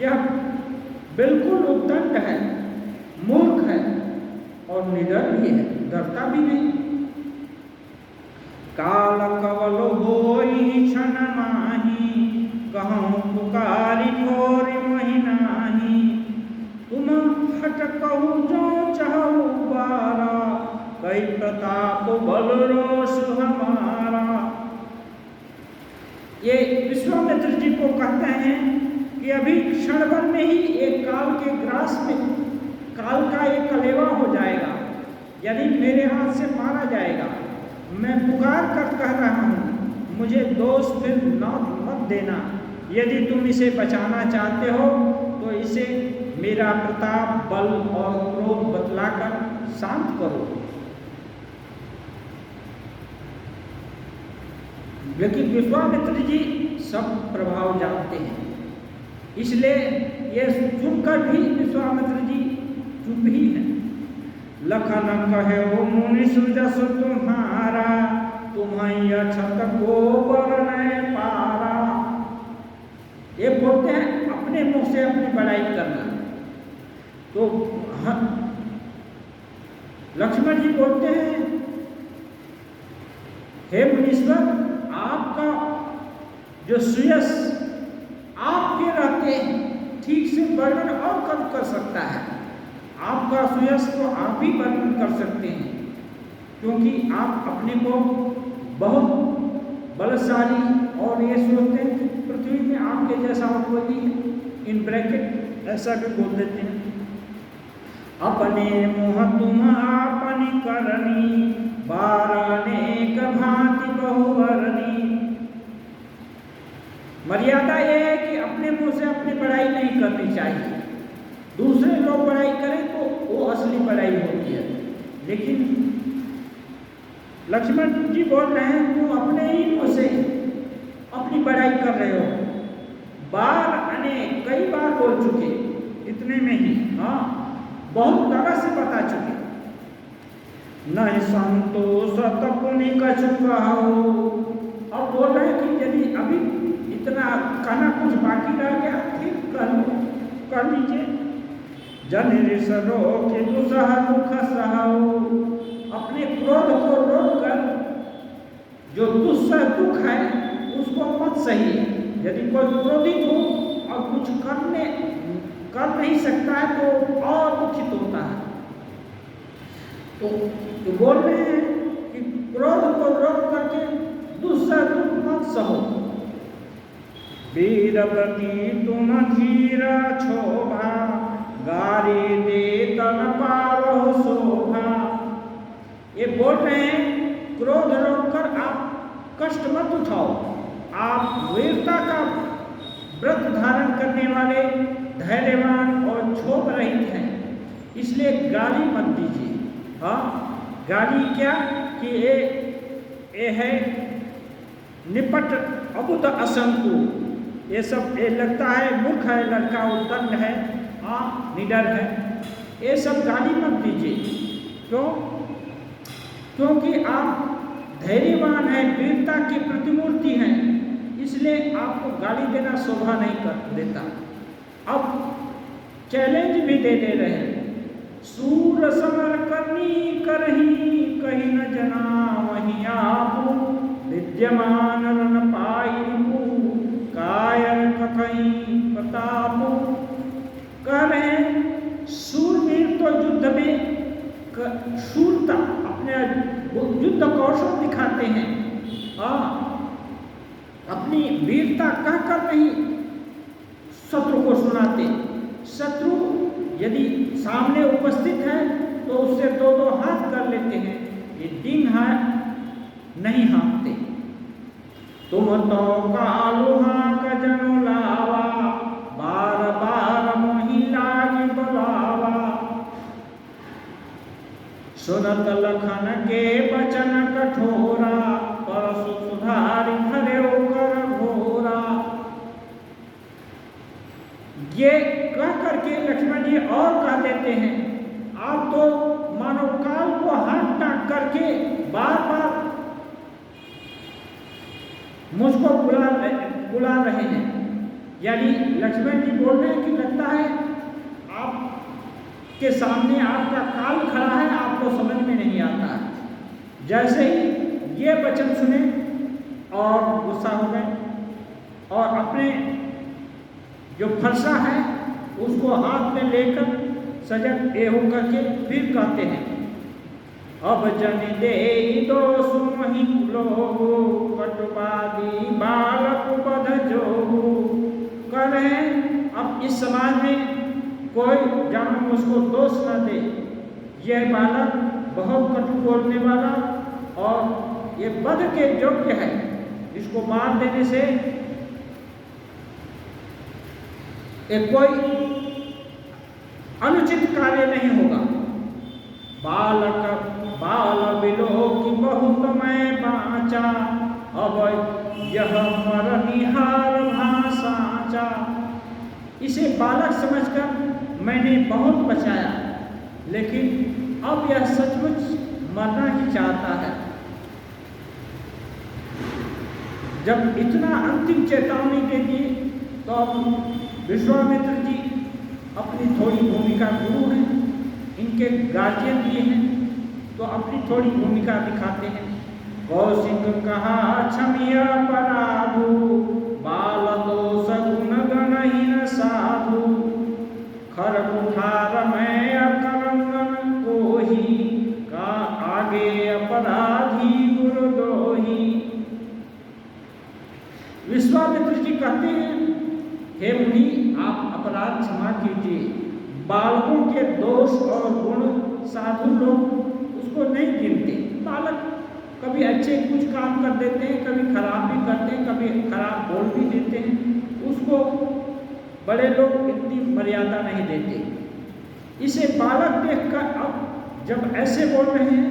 यह बिल्कुल उद्दंड है, मूर्ख है और निडर भी है, डरता भी नहीं। काल कवल होई क्षण माही कहूँ पुकारी मोरी महिनाही। तुम हट कहूँ जो चाहू बारा कई प्रताप बल रोष हमारा। ये विश्वामित्र जी को कहते हैं कि अभी क्षण भर में ही एक काल के ग्रास में काल का एक कलेवा हो जाएगा, यदि मेरे हाथ से मारा जाएगा। मैं पुकार कर कह रहा हूँ, मुझे दोष फिर मत देना। यदि तुम इसे बचाना चाहते हो तो इसे मेरा प्रताप बल और क्रोध बतलाकर शांत करो। लेकिन विश्वामित्र जी सब प्रभाव जानते हैं, इसलिए ये सुनकर भी विश्वामित्र जी चुप ही है। लखन कहे ओ मुनि सुजस तुम्हारा तुम्हें अछत को बरने पारा। ये बोलते हैं अपने मुख से अपनी बड़ाई करना। तो लक्ष्मण जी बोलते हैं, हे मुनीश्वर, आपका जो सुयस आपके रहते ठीक से वर्णन और कम कर सकता है। आपका सुयस तो आप ही वर्णन कर सकते हैं, क्योंकि आप अपने को बहुत बलशाली और ये सोचते हैं कि पृथ्वी में आपके जैसा कोई नहीं। इन ब्रैकेट ऐसा भी बोल देते हैं, अपने मुँह तुम आपनी करनी बारानेक भांति बहुवरनी। मर्यादा यह है कि अपने मुंह से अपनी बड़ाई नहीं करनी चाहिए। दूसरे लोग बड़ाई करें तो वो असली बड़ाई होती है, लेकिन लक्ष्मण जी बोल रहे हैं तुम अपने ही मुंह से अपनी बड़ाई कर रहे हो। बार अनेक कई बार बोल चुके, इतने में ही हाँ बहुत तरह से बता चुके। नहीं संतोष तपुनि कछु कहो। अब बोल रहे हैं कि यदि अभी इतना कहना कुछ बाकी रह गया फिर कर लीजिए। जन ऋषरो के दुसह दुख सहो। अपने क्रोध को रोक कर जो दुस्सह दुख है उसको मत सही। यदि कोई क्रोधित हो और कुछ कर नहीं सकता है तो और दुखित होता है। तो बोल रहे हैं कि क्रोध को रोक करके दुस्सह दुख मत सहो। वीरवती तुम धीरा क्षोभा गारी दे तन पावो शोभा। ये बोल रहे हैं क्रोध रोककर आप कष्ट मत उठाओ। आप वीरता का व्रत धारण करने वाले धैर्यवान और क्षोभ रहित हैं, इसलिए गाली मत दीजिए। हाँ गाली क्या कि ये है निपट अबुध अशंकु। ये सब ये लगता है मूर्ख है लड़का, उद्दंड है, हाँ निडर है, ये सब गाली मत दीजिए। क्यों? क्योंकि आप धैर्यवान हैं, वीरता की प्रतिमूर्ति हैं, इसलिए आपको गाली देना शोभा नहीं कर देता। अब चैलेंज भी दे रहे हैं, सूर समर करनी करही कहीं न जना वहीं आपू विद्यमान रन पाई कायर कथई प्रतापू। कह रहे हैं सूरवीर तो युद्ध में शूरता अपने युद्ध कौशल दिखाते हैं, हाँ अपनी वीरता कहकर नहीं, शत्रु को सुनाते। शत्रु यदि सामने उपस्थित है तो उससे दो दो हाथ कर लेते हैं, ये दिन हाथ नहीं हाँकते। तुम तो कालुहा का जनु लावा, बार बार महिला की बुलावा। सुनत लखन के वचन कठोरा, परसु सुधारी धरे कर घोरा। ये कह करके लक्ष्मण जी और कह देते हैं, आप तो मानव काल को हाथ टाक करके बार बार मुझको बुला रहे हैं। यानी लक्ष्मण जी बोल रहे हैं कि लगता है आपके सामने आपका काल खड़ा है, आपको समझ में नहीं आता है। जैसे ही ये वचन सुने और गुस्सा हो गए और अपने जो फरसा है उसको हाथ में लेकर सजग एहो करके फिर कहते हैं, अब जन दे दोष मही लोगो, कटुवादी बालक बध जोगो। कह रहे हैं अब इस समाज में कोई जानो उसको दोष न दे, यह बालक बहुत कटु बोलने वाला और ये बध के योग्य है, इसको मार देने से कोई अनुचित कार्य नहीं होगा। बालक बाल बिलो की बहुत मैं बाचा, अब यह मरनिहार भाषाचा। इसे बालक समझकर मैंने बहुत बचाया, लेकिन अब यह सचमुच मरना ही चाहता है। जब इतना अंतिम चेतावनी दे दी तो अब विश्वामित्र जी अपनी थोड़ी भूमिका, गुरु हैं, इनके गार्जियन भी हैं, तो अपनी थोड़ी भूमिका दिखाते हैं। कौशिक कहा क्षमिया पराधु, बाल दोष गुण गणहीन साधु। खर कुठार में अकरंगन कोही, का आगे अपराधी गुरु दोही। विश्वामित्र जी कहते हैं, हे मुनि आप अपराध क्षमा कीजिए। बालकों के दोष और गुण साधु लोग उसको नहीं गिनते। बालक कभी अच्छे कुछ काम कर देते हैं, कभी खराब भी करते हैं, कभी खराब बोल भी देते हैं, उसको बड़े लोग इतनी मर्यादा नहीं देते। इसे बालक देखकर अब जब ऐसे बोल रहे हैं,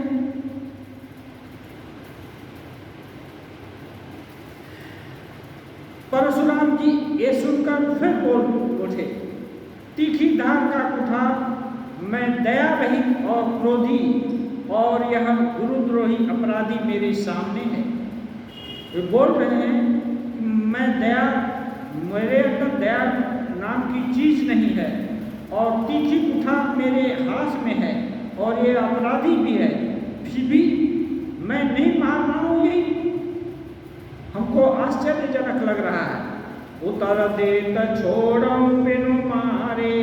परशुराम जी ये सुनकर फिर बोल उठे, तीखी धार का कुठार मैं दया रहित और क्रोधी, और यह गुरुद्रोही अपराधी मेरे सामने है। वे बोल रहे हैं मैं दया, मेरे अंदर दया नाम की चीज नहीं है, और तीखी कुठार मेरे हाथ में है, और ये अपराधी भी है, फिर भी मैं नहीं मार रहा हूँ। यही हमको आश्चर्यजनक लग रहा है। उतर देत छोड़ो बिनु मारे,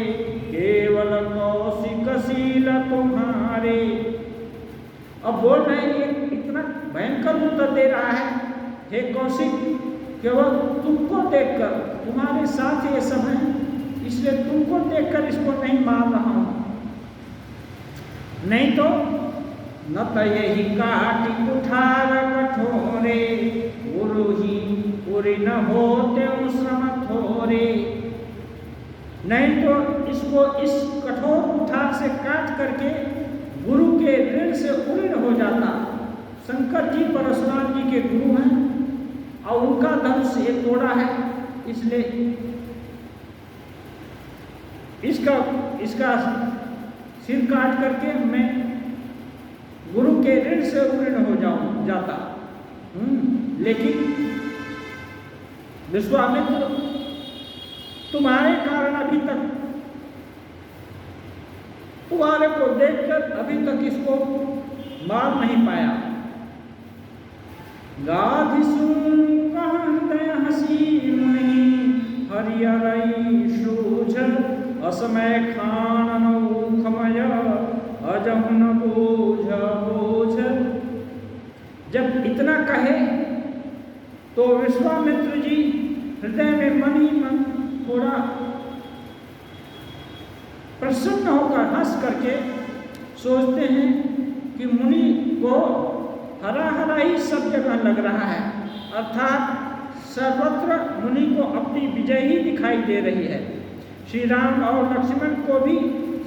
केवल कौशिक शील तुम्हारे। अब बोल रहे हैं इतना भयंकर उत्तर दे रहा है, हे कौशिक केवल तुमको देखकर, तुम्हारे साथ ये सब है, इसलिए तुमको देखकर इसको नहीं मार रहा हूं, नहीं तो न तो यही काटी कुठार कठोरे, गुरु ही पूरी न होते श्रम थोरे। नहीं तो इसको इस कठोर कुठार से काट करके गुरु के ऋण से उऋण हो जाता। शंकर जी परशुराम जी के गुरु हैं और उनका धनुष ये तोड़ा है, इसलिए इसका सिर काट करके मैं गुरु के ऋण से उऋण हो जाता। लेकिन विश्वामित्र तुम्हारे कारण अभी तक, तुम्हारे को देखकर अभी तक इसको मार नहीं पाया। गाधि सुन कहते हसी मुनि, हरियरई सूझ असमय खान खमय, अजहुन बोझ बोझ। जब इतना कहे तो विश्वामित्र जी हृदय में मन ही मन थोड़ा प्रसन्न होकर हंस करके सोचते हैं कि मुनि को हरा हरा ही सब जगह लग रहा है, अर्थात सर्वत्र मुनि को अपनी विजय ही दिखाई दे रही है। श्री राम और लक्ष्मण को भी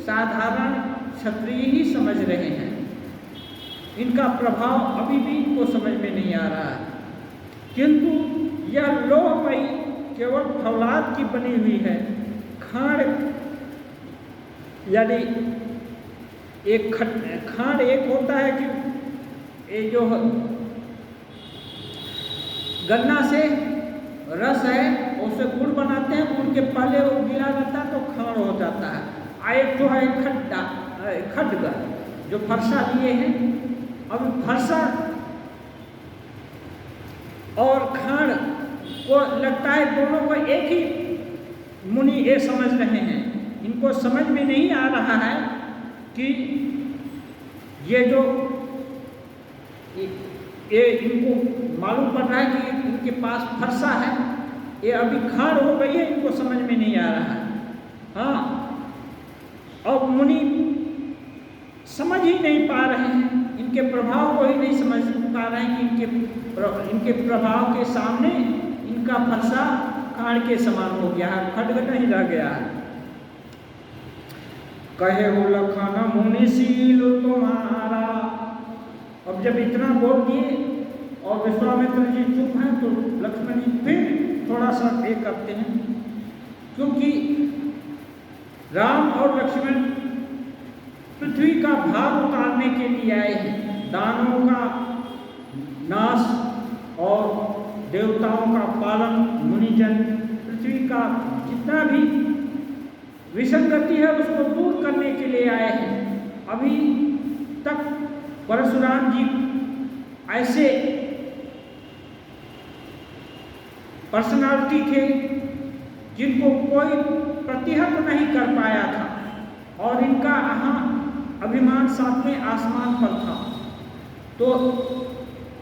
साधारण क्षत्रिय ही समझ रहे हैं। इनका प्रभाव अभी भी इनको समझ में नहीं आ रहा है, किंतु यह लोहमयी केवल फौलाद की बनी हुई है। खाड़ यानी खाड़ एक होता है कि ये जो गन्ना से रस है उसे गुड़ बनाते हैं, गुड़ के पहले वो गीला रहता है तो खाड़ हो जाता है। एक जो है खड्डा जो फरसा लिए हैं, अब फरसा और खाड़ को लगता है दोनों को एक ही मुनि ये समझ रहे हैं। इनको समझ में नहीं आ रहा है कि ये जो ये इनको मालूम पड़ रहा है कि इनके पास फरसा है, ये अभी खाड़ हो गई है, इनको समझ में नहीं आ रहा है। हाँ, अब मुनि समझ ही नहीं पा रहे हैं, इनके प्रभाव को ही नहीं समझ पा रहे हैं कि इनके प्रभाव के सामने इनका फरसा खाड़ के समान हो गया है, खड्ग नहीं रह गया है। कहे हो लखन मुनिशील तुम्हारा। अब जब इतना बोल दिए और विश्वामित्र जी चुप हैं तो लक्ष्मण जी फिर थोड़ा सा एक करते हैं, क्योंकि राम और लक्ष्मण पृथ्वी का भार उतारने के लिए आए हैं। दानवों का नाश और देवताओं का पालन, मुनिजन पृथ्वी का जितना भी विसंगति है उसको दूर करने के लिए आए हैं। अभी तक परशुराम जी ऐसे पर्सनालिटी थे जिनको कोई प्रतिहत नहीं कर पाया था, और इनका यहाँ अभिमान सातवें आसमान पर था। तो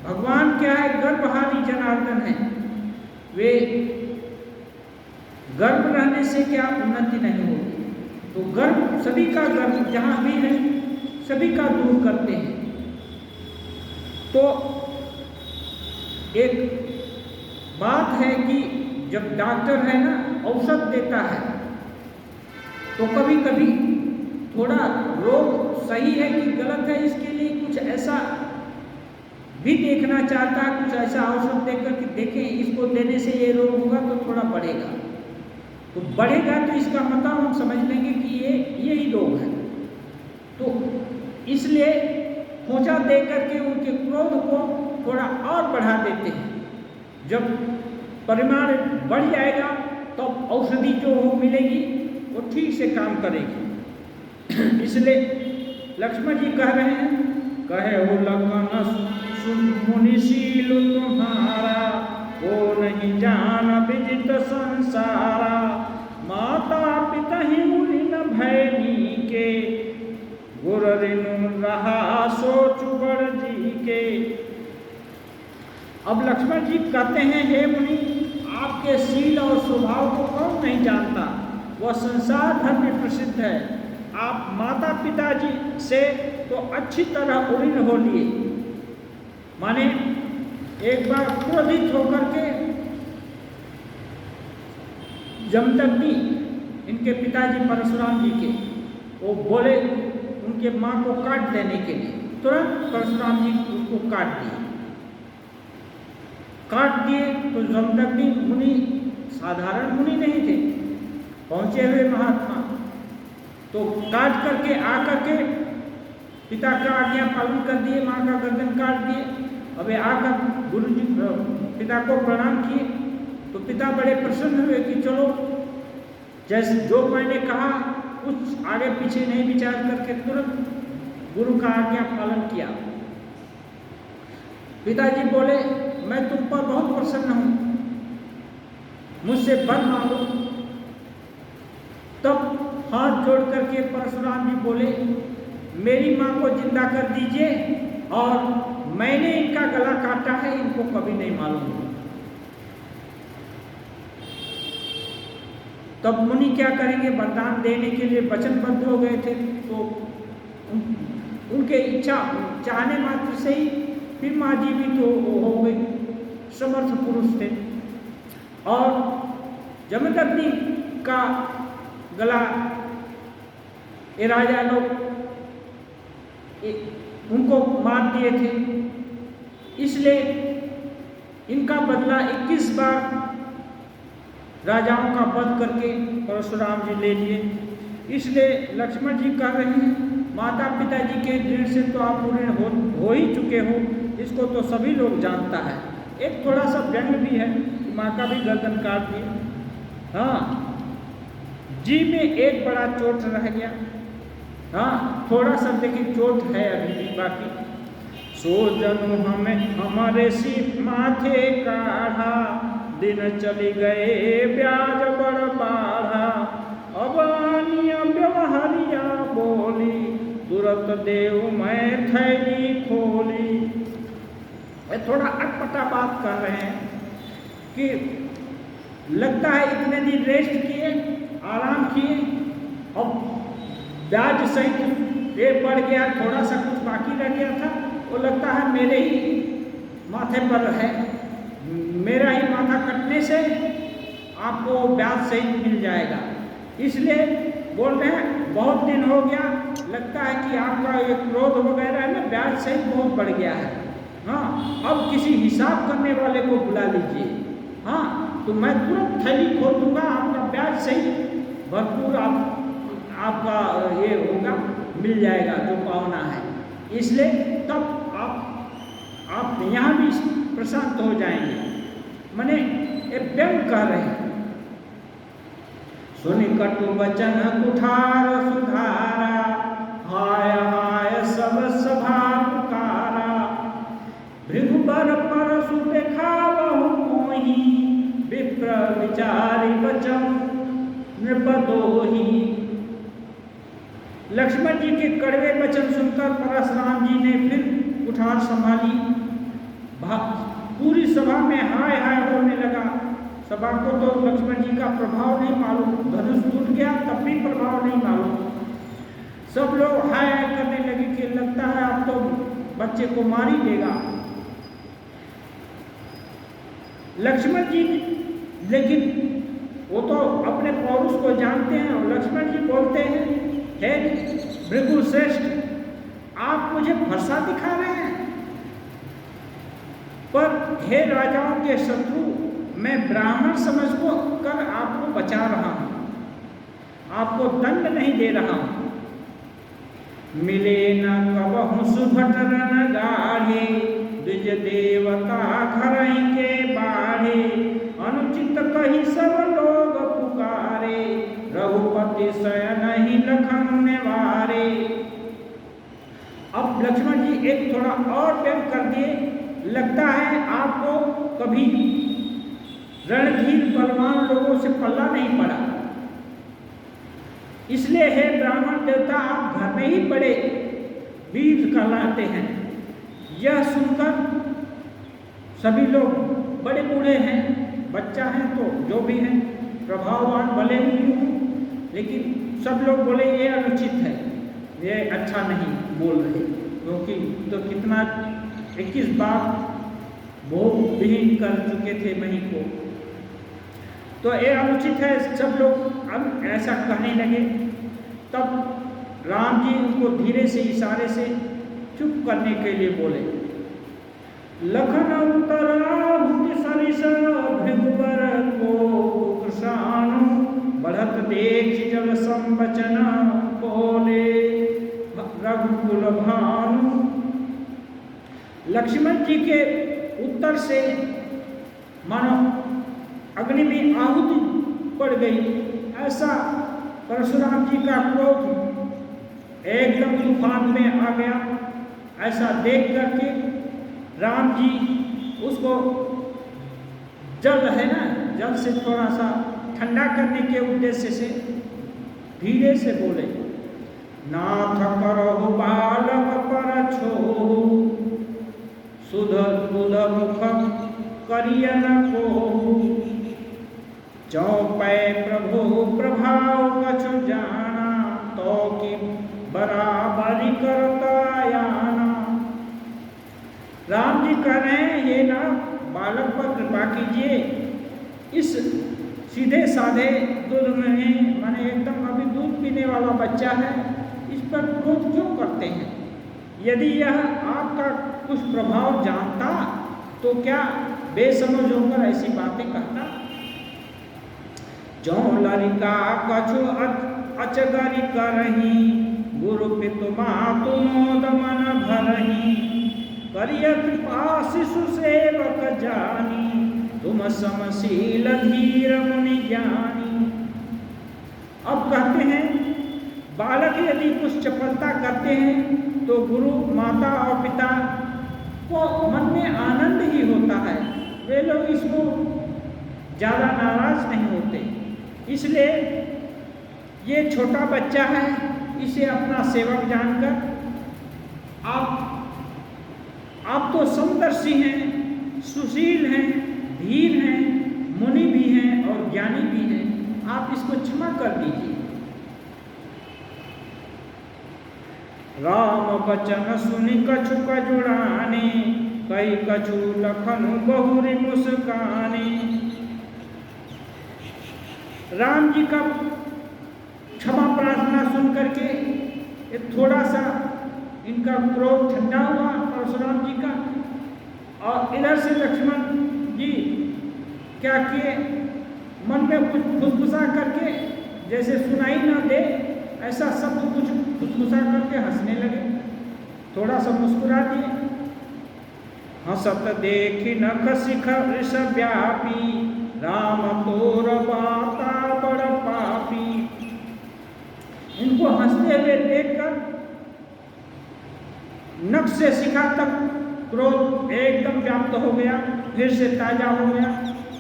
भगवान क्या है, गर्भहारी जनार्दन है। वे गर्भ रहने से क्या उन्नति नहीं होती, तो गर्भ सभी का गर्भ जहाँ भी है सभी का दूर करते हैं। तो एक बात है कि जब डॉक्टर है ना औषध देता है तो कभी कभी थोड़ा रोग सही है कि गलत है इसके लिए कुछ ऐसा भी देखना चाहता है, कुछ ऐसा औषध देकर के देखें इसको देने से ये रोग होगा तो थोड़ा बढ़ेगा, तो बढ़ेगा तो इसका मतलब हम समझ लेंगे कि ये यही रोग है। तो इसलिए खोजा दे करके उनके क्रोध को थोड़ा और बढ़ा देते हैं। जब परिमाण बढ़ जाएगा तो औषधि जो मिलेगी वो ठीक से काम करेगी। इसलिए लक्ष्मण जी कह रहे हैं, कहे हो लखन मुनिशील तुम्हारा, वो नहीं जान विदित संसारा, माता पिता ही मुनि न भैनी के, गुर रिनु रहा सोच बड़ जी के। अब लक्ष्मण जी कहते हैं, हे मुनि आपके शील और स्वभाव को कौन नहीं जानता, वह संसार भर में प्रसिद्ध है। आप माता पिता जी से तो अच्छी तरह उड़ीन हो लिए, माने एक बार क्रोधित होकर के जमदग्नि इनके पिताजी परशुराम जी के वो बोले उनके माँ को काट देने के लिए, तुरंत परशुराम जी उसको काट दिए। तो जमदग्नि मुनि साधारण मुनि नहीं थे, पहुँचे हुए महात्मा, तो काट करके आकर के पिता का आज्ञा पालन कर दिए, माँ का गर्दन काट दिए। अब आकर गुरु जी पिता को प्रणाम किए तो पिता बड़े प्रसन्न हुए कि चलो जैसे जो मैंने कहा कुछ आगे पीछे नहीं विचार करके तुरंत गुरु का आज्ञा पालन किया। पिताजी बोले मैं तुम पर बहुत प्रसन्न हूँ, मुझसे वर मांगो। तब हाथ जोड़ करके परशुराम जी बोले मेरी माँ को जिंदा कर दीजिए और मैंने इनका गला काटा है इनको कभी नहीं मालूम। तब मुनि क्या करेंगे, वरदान देने के लिए वचनबद्ध हो गए थे, तो उनके इच्छा चाहने मात्र से ही फिर माँ जी भी तो हो गई, समर्थ पुरुष थे। और जमदग्नि का गला ये राजा लोग उनको मार दिए थे, इसलिए इनका बदला 21 बार राजाओं का वध करके परशुराम जी ले लिए। इसलिए लक्ष्मण जी कह रहे हैं, माता पिता जी के ऋण से तो आप पूरे हो ही चुके हो, इसको तो सभी लोग जानता है। एक थोड़ा सा व्यंग भी है, माँ का भी गर्दन काट दिया। हाँ, जी में एक बड़ा चोट रह गया। हाँ, थोड़ा सा देखिए चोट है अभी भी बाकी। सो जनु हमें हमारे सिर माथे काढ़ा, दिन चली गए ब्याज बड़ बाढ़ा, अब आनिया व्यवहारिया बोली, तुरंत देव मैं थैली खोली। ये थोड़ा अटपटा बात कर रहे हैं कि लगता है इतने दिन रेस्ट किए, आराम किए, अब ब्याज सहित ये बढ़ गया, थोड़ा सा कुछ बाकी रह गया था, वो लगता है मेरे ही माथे पर है, मेरा ही माथा कटने से आपको ब्याज सहित मिल जाएगा। इसलिए बोल रहे हैं बहुत दिन हो गया, लगता है कि आपका ये क्रोध वगैरह है ना ब्याज सहित बहुत बढ़ गया है। हाँ, अब किसी हिसाब करने वाले को बुला लीजिए। हाँ, तो मैं तुरंत थैली खोल दूंगा, आपका ब्याज सहित भरपूर आपका ये होगा, मिल जाएगा जो पावना है। इसलिए तब आप यहाँ भी प्रशांत हो जाएंगे। मने ये व्यंग कह रहे हैं, सुनि कटु वचन कुठार सुधारा, हाय हाय सब सभा पुकारा, भृगुबर परसु देखावहु मोहि, विप्र विचारी वचन नृपदोहि। लक्ष्मण जी के कड़वे वचन सुनकर परशुराम जी ने फिर कुठार संभाली। पूरी सभा में हाय हाय होने लगा। सभा को तो लक्ष्मण जी का प्रभाव नहीं मालूम, धनुष टूट गया तब भी प्रभाव नहीं मालूम। सब लोग हाय हाय करने लगे कि लगता है अब तो बच्चे को मार ही देगा। लक्ष्मण जी लेकिन वो तो अपने पौरुष को जानते हैं, और लक्ष्मण जी बोलते हैं, हे भृगु श्रेष्ठ, आप मुझे फरसा दिखा रहे हैं, पर हे राजाओं के शत्रु, मैं ब्राह्मण समझ को कर आपको बचा रहा हूं, आपको दंड नहीं दे रहा हूं। मिले न कबहु सुभट रन गाढ़े, द्विज देवता घर के बाढ़े, अनुचित कही सब लोग पुकारे, रघुपति शयन ही लखन निवारे। अब लक्ष्मण जी एक थोड़ा और व्यंग कर दिए, लगता है आपको कभी रणधीर बलवान लोगों से पल्ला नहीं पड़ा, इसलिए हे ब्राह्मण देवता आप घर में ही बड़े वीर कहलाते हैं। यह सुनकर सभी लोग, बड़े बूढ़े हैं, बच्चा है तो जो भी हैं प्रभाववान भले ही हों, लेकिन सब लोग बोले ये अनुचित है, ये अच्छा नहीं बोल रहे, क्योंकि तो कितना 21 बार भोग विहीन कर चुके थे मही को, तो ये अनुचित है। सब लोग अब ऐसा कहने लगे। तब राम जी उनको धीरे से इशारे से चुप करने के लिए बोले। लखन उतराहुति सरिस भृगुबर को कृषाणु, बढ़त देख जल संवचन बोले रघुकुल भानु। लक्ष्मण जी के उत्तर से मानो अग्नि में आहुति पड़ गई, ऐसा परशुराम जी का क्रोध एकदम तूफान में आ गया। ऐसा देख करके राम जी उसको जल है ना, जल से थोड़ा सा ठंडा करने के उद्देश्य से धीरे से बोले, नाथ करहु बालक पर छोहु, सुध दुध मुख करियन कोहु, चौपै प्रभु प्रभाव कछु जाना, तो की बराबरी करता याना। राम जी कह रहे हैं, ये ना बालक पर कृपा कीजिए, इस सीधे साधे दूध में माने एकदम अभी दूध पीने वाला बच्चा है, इस पर क्रोध क्यों करते हैं? यदि यह आपका कुछ प्रभाव जानता तो क्या बेसमझ होकर ऐसी बातें कहता? जो ललिका कछु अचगरी करही, गुरु पितु मातु मोद मन भरही। करिय कृपा शिशु सेवक जानी, तुम समशील धीर मुनि ज्ञानी। अब कहते हैं बालक यदि कुछ चपलता करते हैं तो गुरु माता और पिता को मन में आनंद ही होता है, वे लोग इसको ज़्यादा नाराज नहीं होते। इसलिए ये छोटा बच्चा है, इसे अपना सेवक जानकर आप तो समदर्शी हैं, सुशील हैं, धीर हैं, मुनि भी हैं और ज्ञानी भी हैं, आप इसको क्षमा कर दीजिए। राम बचन सुनि कछु कजुड़ाने, कई कछु लखनु बहुरी मुस्काने। राम जी का क्षमा प्रार्थना सुन करके थोड़ा सा इनका क्रोध ठंडा हुआ परशुराम जी का, और इधर से लक्ष्मण जी क्या किए, मन में कुछ फुसफुसा करके जैसे सुनाई ना दे ऐसा शब्द कुछ फुसफुसा करके हंसने लगे, थोड़ा सा मुस्कुरा दिए। हंसत देखी नख शिख वृष व्यापी, राम तोर बाता बड़ पापी। इनको हंसते हुए देखकर नख से शिखा तक क्रोध एकदम व्याप्त हो गया, फिर से ताजा हो गया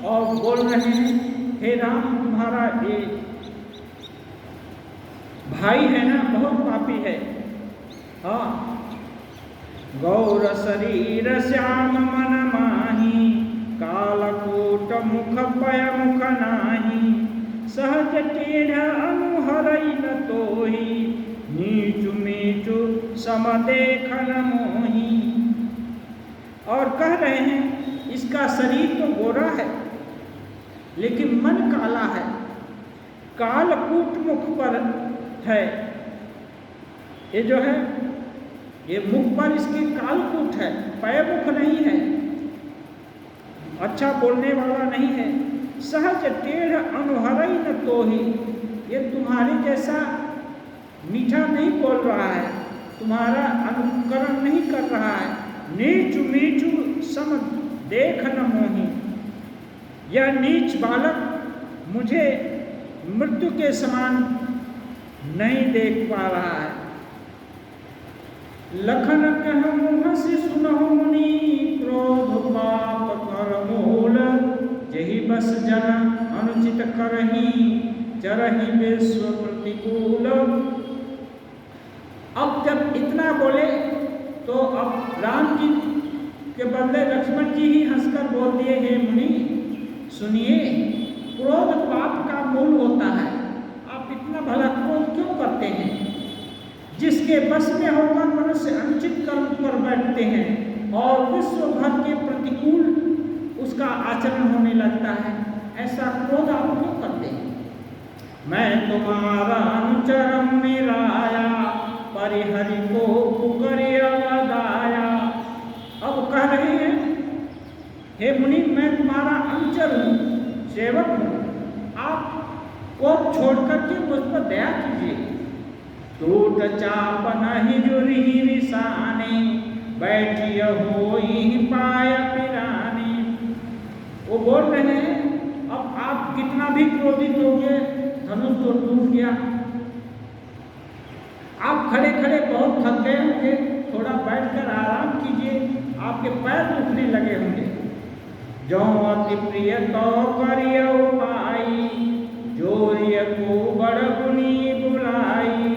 और बोल रहे हैं, हे राम तुम्हारा ये भाई है ना, बहुत पापी है। हाँ, गौर शरीर श्याम मन माही, कालकूट मुख पय मुख नाही। सहज टेढ़ अनुहरई न तोही, नीचु मीचु सम देखन मोही। और कह रहे हैं इसका शरीर तो गोरा है लेकिन मन काला है, कालकूट मुख पर है। ये जो है ये मुख पर इसके कालकूट है, पय मुख नहीं है, अच्छा बोलने वाला नहीं है। सहज टेढ़ अनुहरई न तोही, ये तुम्हारे जैसा मीठा नहीं बोल रहा है, तुम्हारा अनुकरण नहीं कर रहा है। नीचु मीचु सम देख न मोही, यह नीच बालक मुझे मृत्यु के समान नहीं देख पा रहा है। लखन कह मुँह से सुनहु मुनि, क्रोध पाप कर मूल। जही बस जन अनुचित करही, चरही विश्व प्रतिकूल। अब जब इतना बोले तो अब राम जी के बदले लक्ष्मण जी ही हंसकर बोल दिए, हे मुनि सुनिए, क्रोध पाप का मूल होता है, आप इतना भला क्रोध क्यों करते हैं? जिसके बस में होकर मनुष्य अनुचित कर्म कर बैठते हैं और विश्व भर के प्रतिकूल उसका आचरण होने लगता है, ऐसा क्रोध आप क्यों करते हैं? मैं तुम्हारा अनुचर मेराया, परिहरि को पुकरिया वदाया। अब कह रहे हैं, हे मुनि मैं तुम्हारा अनुचर हूँ, सेवक हूँ, आप कोप छोड़ करके मुझ पर दया कीजिए। टूट चाप नहीं जुरी रिसाने, बैठिय होई पाय पिराने। वो बोल रहे हैं, अब आप कितना भी क्रोधित हो गए, धनुष तो टूट गया, आप खड़े खड़े बहुत थक गए होंगे, थोड़ा बैठकर आराम कीजिए, आपके पैर दुखने लगे होंगे। जो अति प्रिय तो करिय उपाई, जोरिय को बड़ गुनी बुलाई।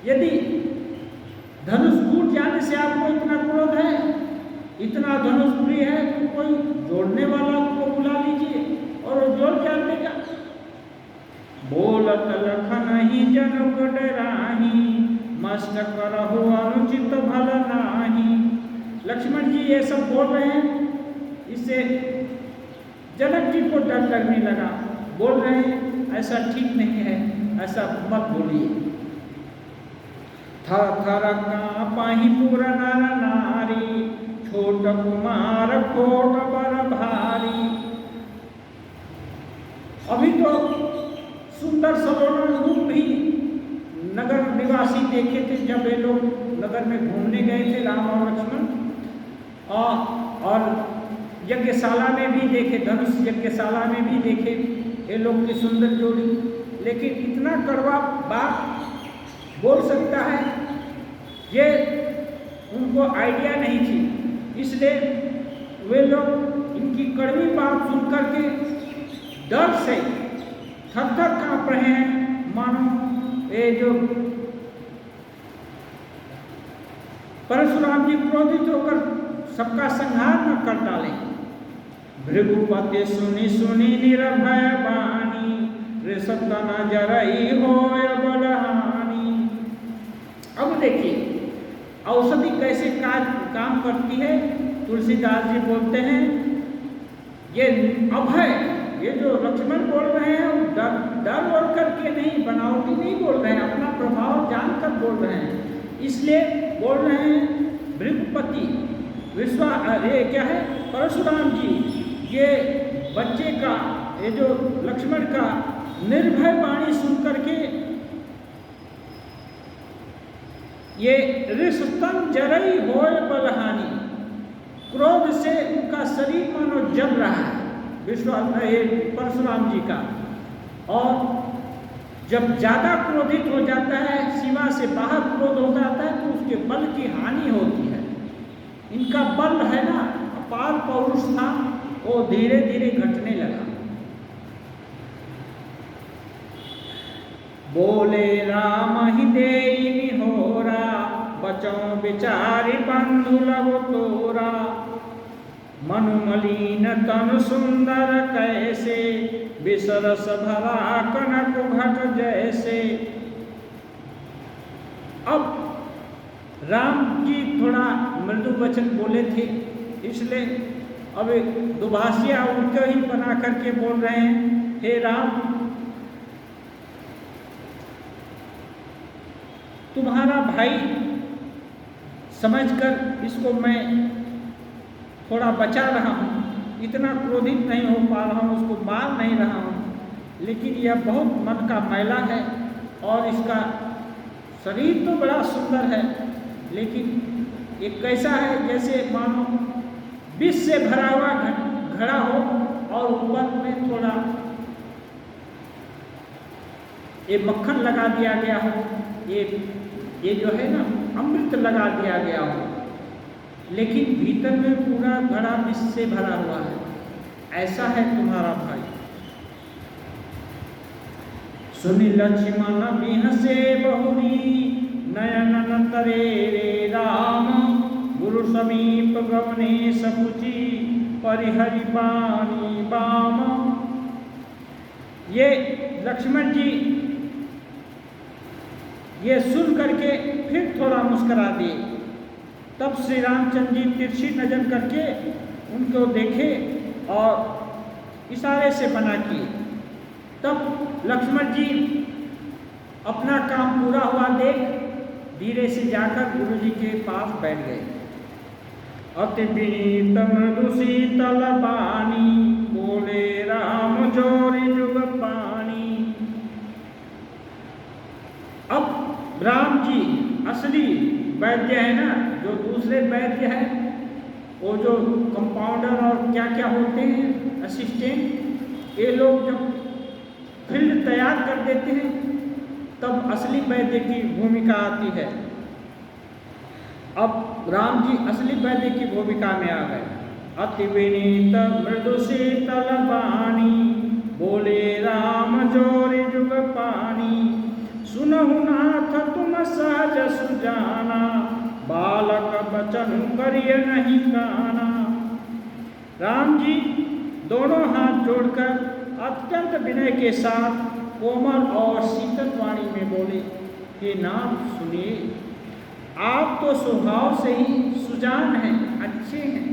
यदि धनुष टूट जाने से आपको इतना क्रोध है, इतना धनुष प्रिय है, तो कोई जोड़ने वाला को बुला लीजिए और जोड़ के बोलत लखन ही जनुक डराही, मस्त करहु अनुचित भल नाही। लक्ष्मण जी ये सब बोल रहे हैं, इससे जनक जी को डर लगने लगा। बोल रहे हैं ऐसा ठीक नहीं है, ऐसा मत बोलिए। थर थर काँपहि पुर नर नारी, छोट कुमार कोट बर भारी। अभी तो सुंदर सलोना रूप भी नगर निवासी देखे थे जब ये लोग नगर में घूमने गए थे, राम और लक्ष्मण। और यज्ञशाला में भी देखे, धनुष यज्ञशाला में भी देखे ये लोग की सुंदर जोड़ी। लेकिन इतना कड़वा बात बोल सकता है ये उनको आइडिया नहीं थी, इसलिए वे लोग इनकी कड़वी बात सुनकर के डर से थर-थर काँप रहे हैं, मानो ये जो परशुराम जी क्रोधित होकर सबका संहार न कर डालें। भृगुपति सुनी सुनी निरभय बानी, रिसत न जरई होय बलहानी। अब देखिए औषधि कैसे काम करती है। तुलसीदास जी बोलते हैं ये अभय, ये जो लक्ष्मण बोल रहे हैं वो डर और करके नहीं, बनावटी नहीं बोल रहे हैं, अपना प्रभाव जानकर बोल रहे हैं। इसलिए बोल रहे हैं भृगुपति ये क्या है, परशुराम जी ये बच्चे का, ये जो लक्ष्मण का निर्भय वाणी सुन करके ये ऋषतन जरई होय बलहानी, क्रोध से उनका शरीर मानो जल रहा है परशुराम जी का। और जब ज़्यादा क्रोधित हो जाता है, सीमा से बाहर क्रोध हो जाता है, तो उसके बल की हानि होती है। इनका बल है ना, अपार पौरुष था, वो धीरे धीरे घटने लगा। बोले राम ही देई निहोरा, बचो बिचारी बंधु लव तोरा। मनु मलिन तनु सुंदर कैसे, बिसरस भरा कनक घट जैसे। अब राम जी थोड़ा मृदु वचन बोले थे, इसलिए अब दुभाषिया उनको ही बना करके बोल रहे हैं, हे राम तुम्हारा भाई समझकर इसको मैं थोड़ा बचा रहा हूँ, इतना क्रोधित नहीं हो पा रहा हूँ, उसको मार नहीं रहा हूँ। लेकिन यह बहुत मन का मैला है और इसका शरीर तो बड़ा सुंदर है, लेकिन ये कैसा है जैसे मानो विष से भरा हुआ घड़ा हो और ऊपर में थोड़ा ये मक्खन लगा दिया गया हो, ये जो है ना अमृत लगा दिया गया हो, लेकिन भीतर में पूरा घड़ा विष से भरा हुआ है। ऐसा है तुम्हारा भाई। सुनि लक्ष्मण बिहसे बहुरी, नयन तरे रे राम। गुरु समीप गमने सकुचि, परिहरि बानी बाम। ये लक्ष्मण जी ये सुन करके फिर थोड़ा मुस्करा दिए। तब श्री रामचंद्र जी तिरछी नजर करके उनको देखे और इशारे से मना किए। तब लक्ष्मण जी अपना काम पूरा हुआ देख धीरे से जाकर गुरु जी के पास बैठ गए। अति विनीत मृदु शीतल बानी, बोले राम जोरी जुग पानी। अब राम जी असली वैद्य है ना, जो दूसरे वैद्य है वो जो कंपाउंडर और क्या क्या होते हैं असिस्टेंट, ये लोग जब फील्ड तैयार कर देते हैं तब असली वैद्य की भूमिका आती है। अब राम जी असली वैद्य की भूमिका में आ गए। अति विनीत मृदु शीतल बानी, बोले राम जोरी जुग पानी। सुनहु नाथ तुम सहज सुजाना, बालक बचन करिय नहीं काना। राम जी दोनों हाथ जोड़कर अत्यंत विनय के साथ कोमल और शीतल वाणी में बोले, हे नाथ सुनिए, आप तो स्वभाव से ही सुजान हैं, अच्छे हैं।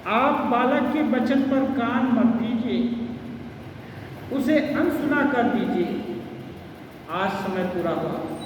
आप बालक के वचन पर कान मत दीजिए, उसे अनसुना कर दीजिए। आज समय पूरा हुआ।